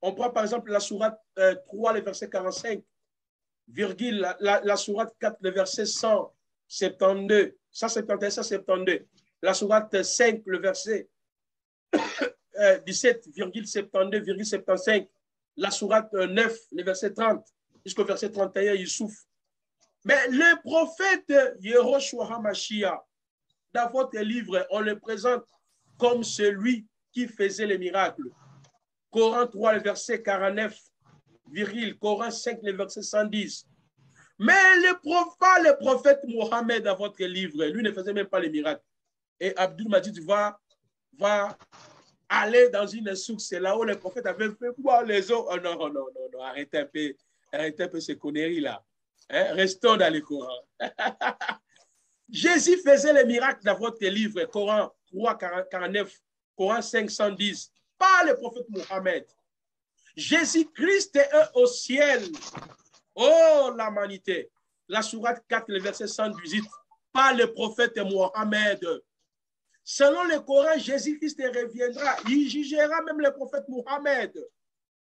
On prend par exemple la sourate 3, le verset 45, virgule, la sourate 4, le verset 172, 171, 172. La sourate 5, le verset 17,72,75. La sourate 9, le verset 30, jusqu'au verset 31, Youssouf. Mais le prophète Yehoshua HaMashiach, dans votre livre, on le présente comme celui qui faisait les miracles. Coran 3, le verset 49, Coran 5, le verset 110. Mais le prophète Mohammed dans votre livre, lui ne faisait même pas les miracles. Et Abdul Majid va aller dans une source, c'est là où le prophète avait fait boire les eaux. Oh non, arrêtez un peu ces conneries-là. Hein? Restons dans le Coran. Jésus faisait les miracles dans votre livre, Coran 3, 49, Coran 5, 110. Pas le prophète Mohammed. Jésus-Christ est au ciel. Oh, l'humanité. La sourate 4, le verset 118. Pas le prophète Mohammed. Selon le Coran, Jésus-Christ reviendra. Il jugera même le prophète Mohammed.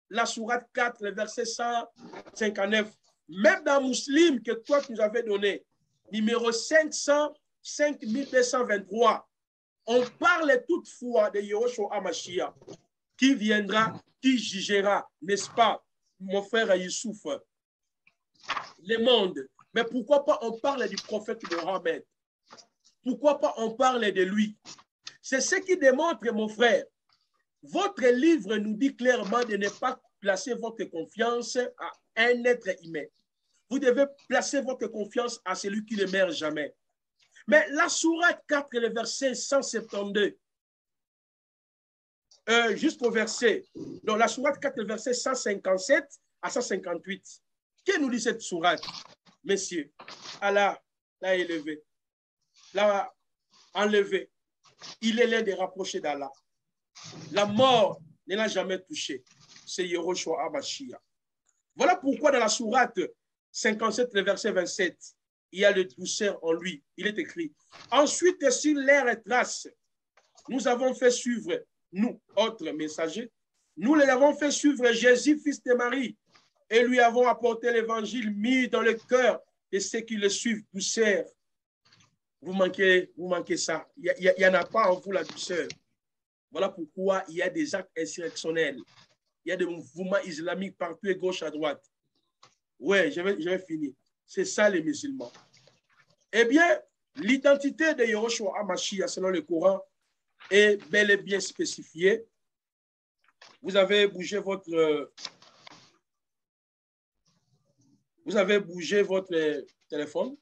La sourate 4, le verset 159. Même dans Muslim que toi tu nous avais donné, numéro 5223, on parle toutefois de Yehoshua HaMashiach qui viendra, qui jugera, n'est-ce pas, mon frère Youssouf, le monde. Mais pourquoi pas on parle du prophète Mohammed? Pourquoi pas on parle de lui? C'est ce qui démontre, mon frère, votre livre nous dit clairement de ne pas placer votre confiance à un être humain. Vous devez placer votre confiance à celui qui ne meurt jamais. Mais la sourate 4, le verset 172, jusqu'au verset, donc la sourate 4, le verset 157 à 158, que nous dit cette sourate? Messieurs, Allah l'a élevé, l'a enlevé. Il est l'un des rapprochés d'Allah. La mort ne l'a jamais touché. C'est Yehoshua HaMashiach. Voilà pourquoi dans la sourate 57, le verset 27, il y a le douceur en lui. Il est écrit. Ensuite, sur l'air trace, nous avons fait suivre, nous, autres messagers, nous les avons fait suivre Jésus, fils de Marie, et lui avons apporté l'évangile mis dans le cœur de ceux qui le suivent, douceur. Vous manquez ça. Il n'y en a pas en vous la douceur. Voilà pourquoi il y a des actes insurrectionnels. Il y a des mouvements islamiques partout et gauche à droite. Ouais, je vais finir. C'est ça les musulmans. Eh bien, l'identité de Yahushua HaMashiach selon le Coran est bel et bien spécifiée. Vous avez bougé votre téléphone.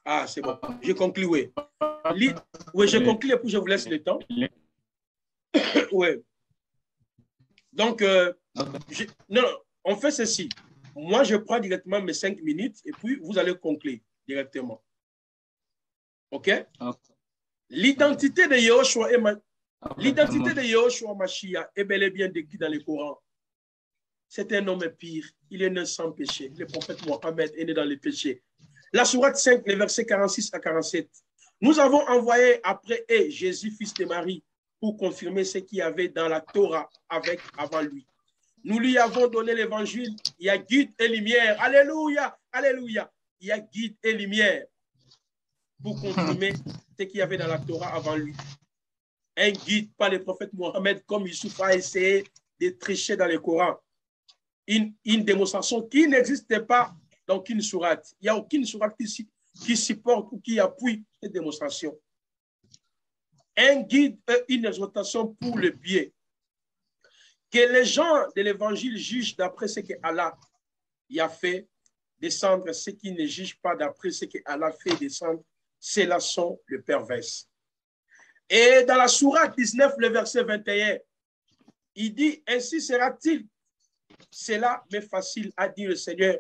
Ah, c'est bon. Je conclue, oui. Oui, je conclue et puis je vous laisse le temps. Oui. Donc, non, on fait ceci. Moi, je prends directement mes 5 minutes et puis vous allez conclure directement. OK? L'identité de Yahushua Mashiach est bel et bien décrit dans le Coran. C'est un homme pire. Il est né sans péché. Le prophète Mohammed est né dans le péché. La sourate 5, les versets 46 à 47. Nous avons envoyé après Jésus, fils de Marie, pour confirmer ce qu'il y avait dans la Torah avant lui. Nous lui avons donné l'évangile. Il y a guide et lumière. Alléluia, alléluia. Il y a guide et lumière pour confirmer ce qu'il y avait dans la Torah avant lui. Un guide par le prophète Mohammed, comme Youssouf a essayé de tricher dans le Coran. Une démonstration qui n'existait pas dans aucune sourate. Il n'y a aucune sourate qui supporte ou qui appuie cette démonstration. Un guide et une exhortation pour le bien. Que les gens de l'évangile jugent d'après ce que Allah y a fait descendre, ceux qui ne jugent pas d'après ce que Allah fait descendre, ceux-là sont les pervers. Et dans la sourate 19, le verset 21, il dit, ainsi sera-t-il. Cela m'est facile, a dit le Seigneur,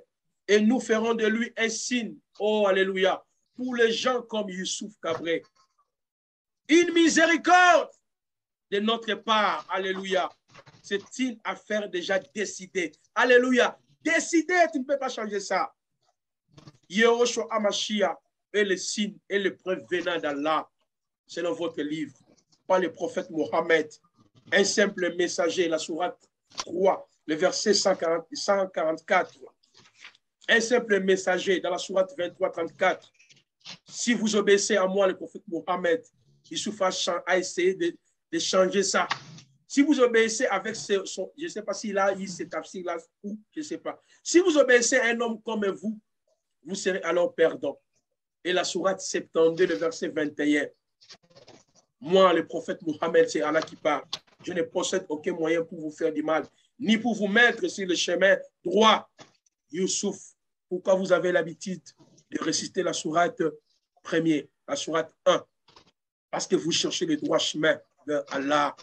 et nous ferons de lui un signe, oh alléluia, pour les gens comme Youssouf Cabré. Une miséricorde de notre part, alléluia. C'est une affaire déjà décidée. Alléluia. Décidé, tu ne peux pas changer ça. Yahushua HaMashiach est le signe et le preuve venant d'Allah, selon votre livre, par le prophète Mohammed, un simple messager, la sourate 3, le verset 144. Un simple messager dans la sourate 23, 34. Si vous obéissez à moi, le prophète Mohammed, Youssouf a essayé de changer ça. Si vous obéissez avec je ne sais pas s'il a eu cet tafsir-là ou je ne sais pas. Si vous obéissez à un homme comme vous, vous serez alors perdant. Et la sourate 72, le verset 21. Moi, le prophète Mohammed, c'est Allah qui parle. Je ne possède aucun moyen pour vous faire du mal, ni pour vous mettre sur le chemin droit. Youssouf, pourquoi vous avez l'habitude de réciter la sourate première, la sourate 1? Parce que vous cherchez le droit chemin vers Allah.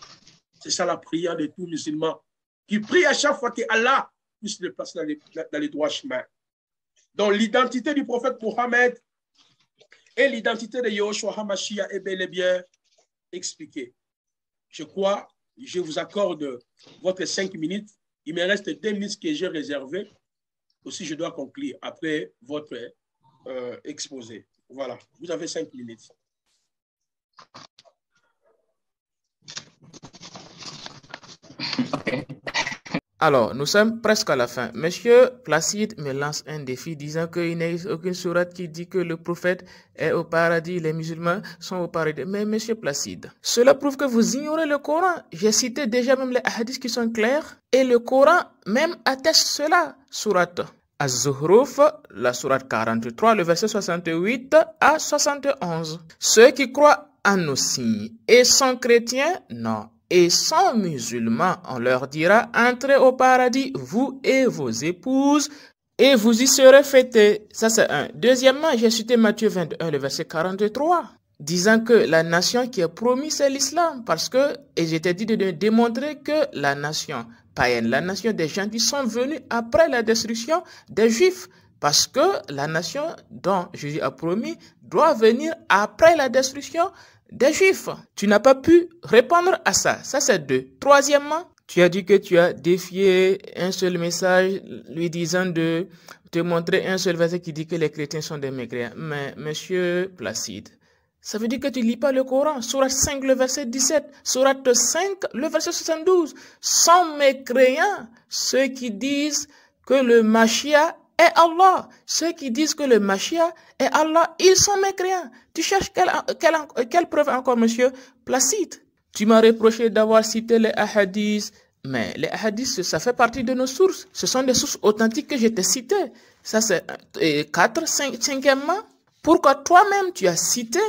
C'est ça la prière de tous musulmans qui prient à chaque fois que Allah puisse le passer dans les droits chemins. Donc l'identité du prophète Mohammed et l'identité de Yahushua HaMashiach est bel et bien expliquée. Je crois, je vous accorde votre 5 minutes. Il me reste 2 minutes que j'ai réservées. Aussi, je dois conclure après votre exposé. Voilà, vous avez 5 minutes. Alors, nous sommes presque à la fin. Monsieur Placide me lance un défi disant qu'il n'y a aucune sourate qui dit que le prophète est au paradis, les musulmans sont au paradis. Mais monsieur Placide, cela prouve que vous ignorez le Coran. J'ai cité déjà même les hadiths qui sont clairs et le Coran même atteste cela. Sourate Az-Zuhruf, la sourate 43, le verset 68 à 71. Ceux qui croient en nos signes et sont chrétiens, non. Et sans musulmans, on leur dira, entrez au paradis, vous et vos épouses, et vous y serez fêtés. Ça, c'est un. Deuxièmement, j'ai cité Matthieu 21, le verset 43, disant que la nation qui est promise, c'est l'islam. Parce que, et j'étais dit de démontrer que la nation païenne, la nation des gens qui sont venus après la destruction des Juifs, parce que la nation dont Jésus a promis doit venir après la destruction des Juifs. Tu n'as pas pu répondre à ça. Ça, c'est 2. Troisièmement, tu as dit que tu as défié un seul message lui disant de te montrer un seul verset qui dit que les chrétiens sont des mécréants. Mais, monsieur Placide, ça veut dire que tu ne lis pas le Coran. Sourate 5, le verset 17. Sourate 5, le verset 72. Sont mécréants ceux qui disent que le Mashiach est Allah. Ceux qui disent que le Mashiach est Allah, ils sont mécréants. Tu cherches quelle preuve encore, monsieur Placide? Tu m'as reproché d'avoir cité les hadiths, Mais les hadiths, ça fait partie de nos sources. Ce sont des sources authentiques que je t'ai citées. Ça, c'est 4. Cinquièmement, pourquoi toi-même tu as cité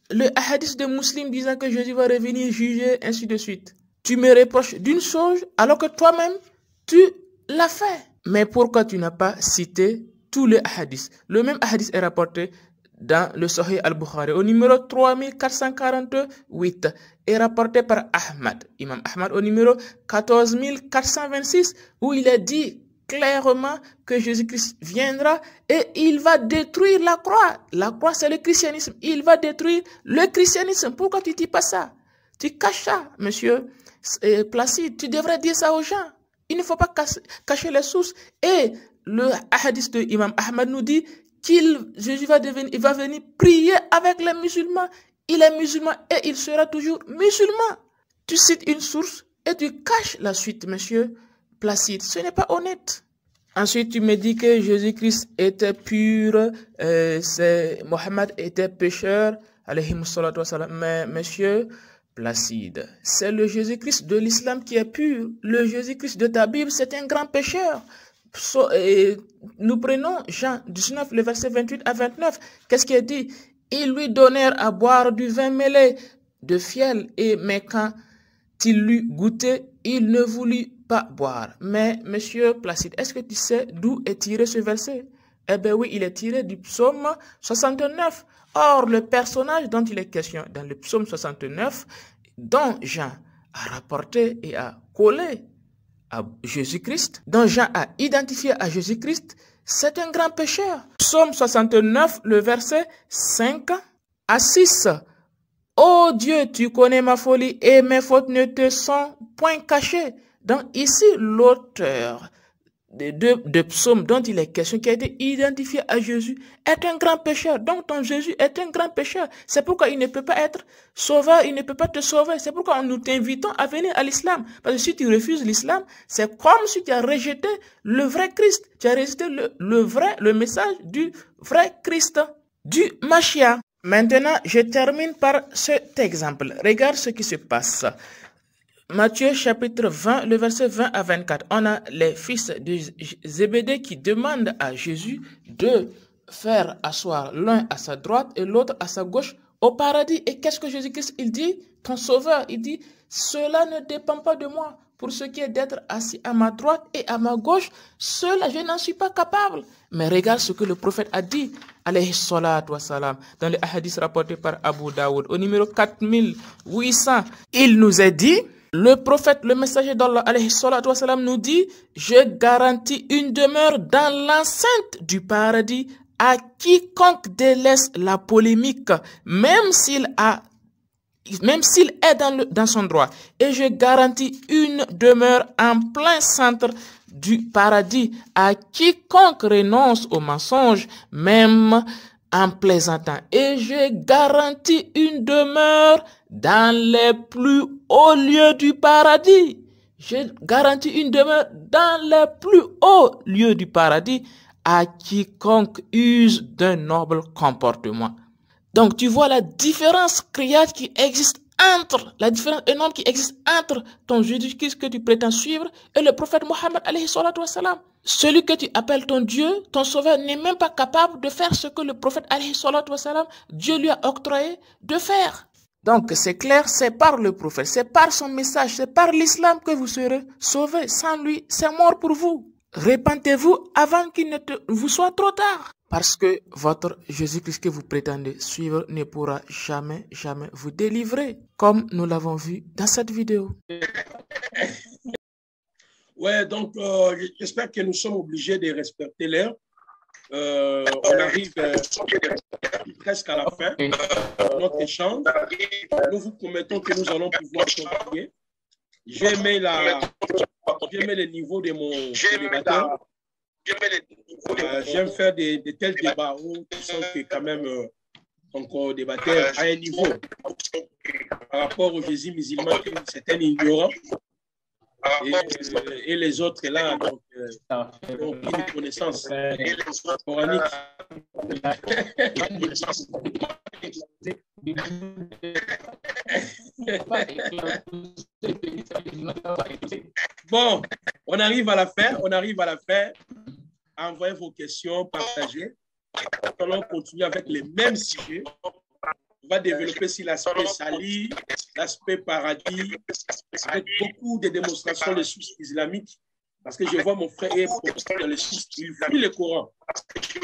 le hadith de Muslim disant que Jésus va revenir juger, ainsi de suite. Tu me reproches d'une chose alors que toi-même, tu l'as fait. Mais pourquoi tu n'as pas cité tous les hadiths? Le même hadith est rapporté dans le Sahih al-Bukhari au numéro 3448 est rapporté par Ahmad, Imam Ahmad au numéro 14426 où il est dit clairement que Jésus-Christ viendra et il va détruire la croix. La croix c'est le christianisme. Il va détruire le christianisme. Pourquoi tu dis pas ça? Tu caches ça, monsieur Placide. Tu devrais dire ça aux gens. Il ne faut pas cacher les sources. Et le hadith de Imam Ahmad nous dit Jésus va venir prier avec les musulmans. Il est musulman et il sera toujours musulman. Tu cites une source et tu caches la suite, monsieur Placide. Ce n'est pas honnête. Ensuite, tu me dis que Jésus-Christ était pur, Mohammed était pécheur, alayhi salatu wassalam. Mais monsieur Placide, c'est le Jésus-Christ de l'islam qui est pur. Le Jésus-Christ de ta Bible, c'est un grand pécheur. Nous prenons Jean 19, le verset 28 à 29. Qu'est-ce qu'il dit? Ils lui donnèrent à boire du vin mêlé de fiel, mais quand il l'eut goûté, il ne voulut pas boire. Mais, monsieur Placide, est-ce que tu sais d'où est tiré ce verset? Eh bien oui, il est tiré du psaume 69. Or, le personnage dont il est question dans le psaume 69, dont Jean a rapporté et a collé à Jésus-Christ, dont Jean a identifié à Jésus-Christ, c'est un grand pécheur. Psaume 69, le verset 5 à 6. Ô Dieu, tu connais ma folie et mes fautes ne te sont point cachées. Donc ici, l'auteur de psaume dont il est question, qui a été identifié à Jésus, est un grand pécheur. Donc ton Jésus est un grand pécheur. C'est pourquoi il ne peut pas être sauveur, il ne peut pas te sauver. C'est pourquoi nous t'invitons à venir à l'islam. Parce que si tu refuses l'islam, c'est comme si tu as rejeté le vrai Christ. Tu as rejeté le message du vrai Christ, du Mashiach. Maintenant, je termine par cet exemple. Regarde ce qui se passe. Matthieu chapitre 20, le verset 20 à 24. On a les fils de Zébédée qui demandent à Jésus de faire asseoir l'un à sa droite et l'autre à sa gauche au paradis. Et qu'est-ce que Jésus-Christ il dit? Ton sauveur, il dit, cela ne dépend pas de moi. Pour ce qui est d'être assis à ma droite et à ma gauche, cela je n'en suis pas capable. Mais regarde ce que le prophète a dit, alayhi salatu wassalam, dans les hadiths rapportés par Abu Daoud, au numéro 4800. Il nous a dit, le prophète, le messager d'Allah, alayhi salatu wassalam, nous dit, je garantis une demeure dans l'enceinte du paradis à quiconque délaisse la polémique, même s'il est dans son droit. Et je garantis une demeure en plein centre du paradis à quiconque renonce au mensonge, même en plaisantant. Et je garantis une demeure dans les plus hauts lieux du paradis. Je garantis une demeure dans les plus hauts lieux du paradis à quiconque use d'un noble comportement. Donc, tu vois la différence criante qui existe la différence énorme qui existe entre ton Jésus-Christ que tu prétends suivre et le prophète Mohammed alayhi salatu wassalam. Celui que tu appelles ton Dieu, ton sauveur, n'est même pas capable de faire ce que le prophète alayhi salatu wassalam, Dieu lui a octroyé de faire. Donc, c'est clair, c'est par le prophète, c'est par son message, c'est par l'islam que vous serez sauvés. Sans lui, c'est mort pour vous. Répentez-vous avant qu'il ne vous soit trop tard. Parce que votre Jésus-Christ que vous prétendez suivre ne pourra jamais, jamais vous délivrer, comme nous l'avons vu dans cette vidéo. Ouais, donc j'espère que nous sommes obligés de respecter l'heure. On arrive presque à la fin de notre échange. Nous vous promettons que nous allons pouvoir continuer. J'ai mis le niveau de mon débatteur. J'aime faire de tels débats où tu sens que quand même ton débatteur à un niveau par rapport au Jésus musulman que certains ignorants. et les autres là, donc, ont une connaissance coranique. Bon, on arrive à la fin, Envoyez vos questions, partagez. Allons continuer avec les mêmes sujets. On va développer sur l'aspect sali, l'aspect paradis, avec beaucoup de démonstrations des sources islamiques. Parce que je vois mon frère dans les sources, il fuit le Coran.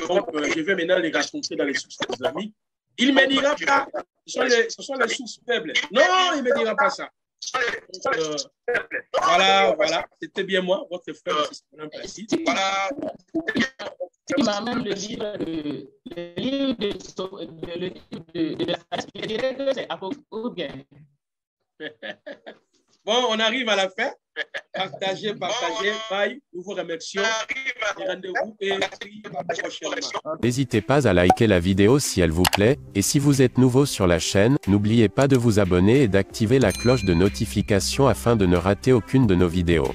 Donc, je vais maintenant les raconter dans les sources islamiques. Il ne me dira pas, ce sont les sources faibles. Non, il ne me dira pas ça. Donc, voilà, c'était bien moi, votre frère, voilà. Il m'a même le livre de la je dirais que c'est apocryphe bien. Bon, on arrive à la fin. Partagez, bye. Nous vous remercions. Rendez-vous et prochainement. N'hésitez pas à liker la vidéo si elle vous plaît, et si vous êtes nouveau sur la chaîne, n'oubliez pas de vous abonner et d'activer la cloche de notification afin de ne rater aucune de nos vidéos.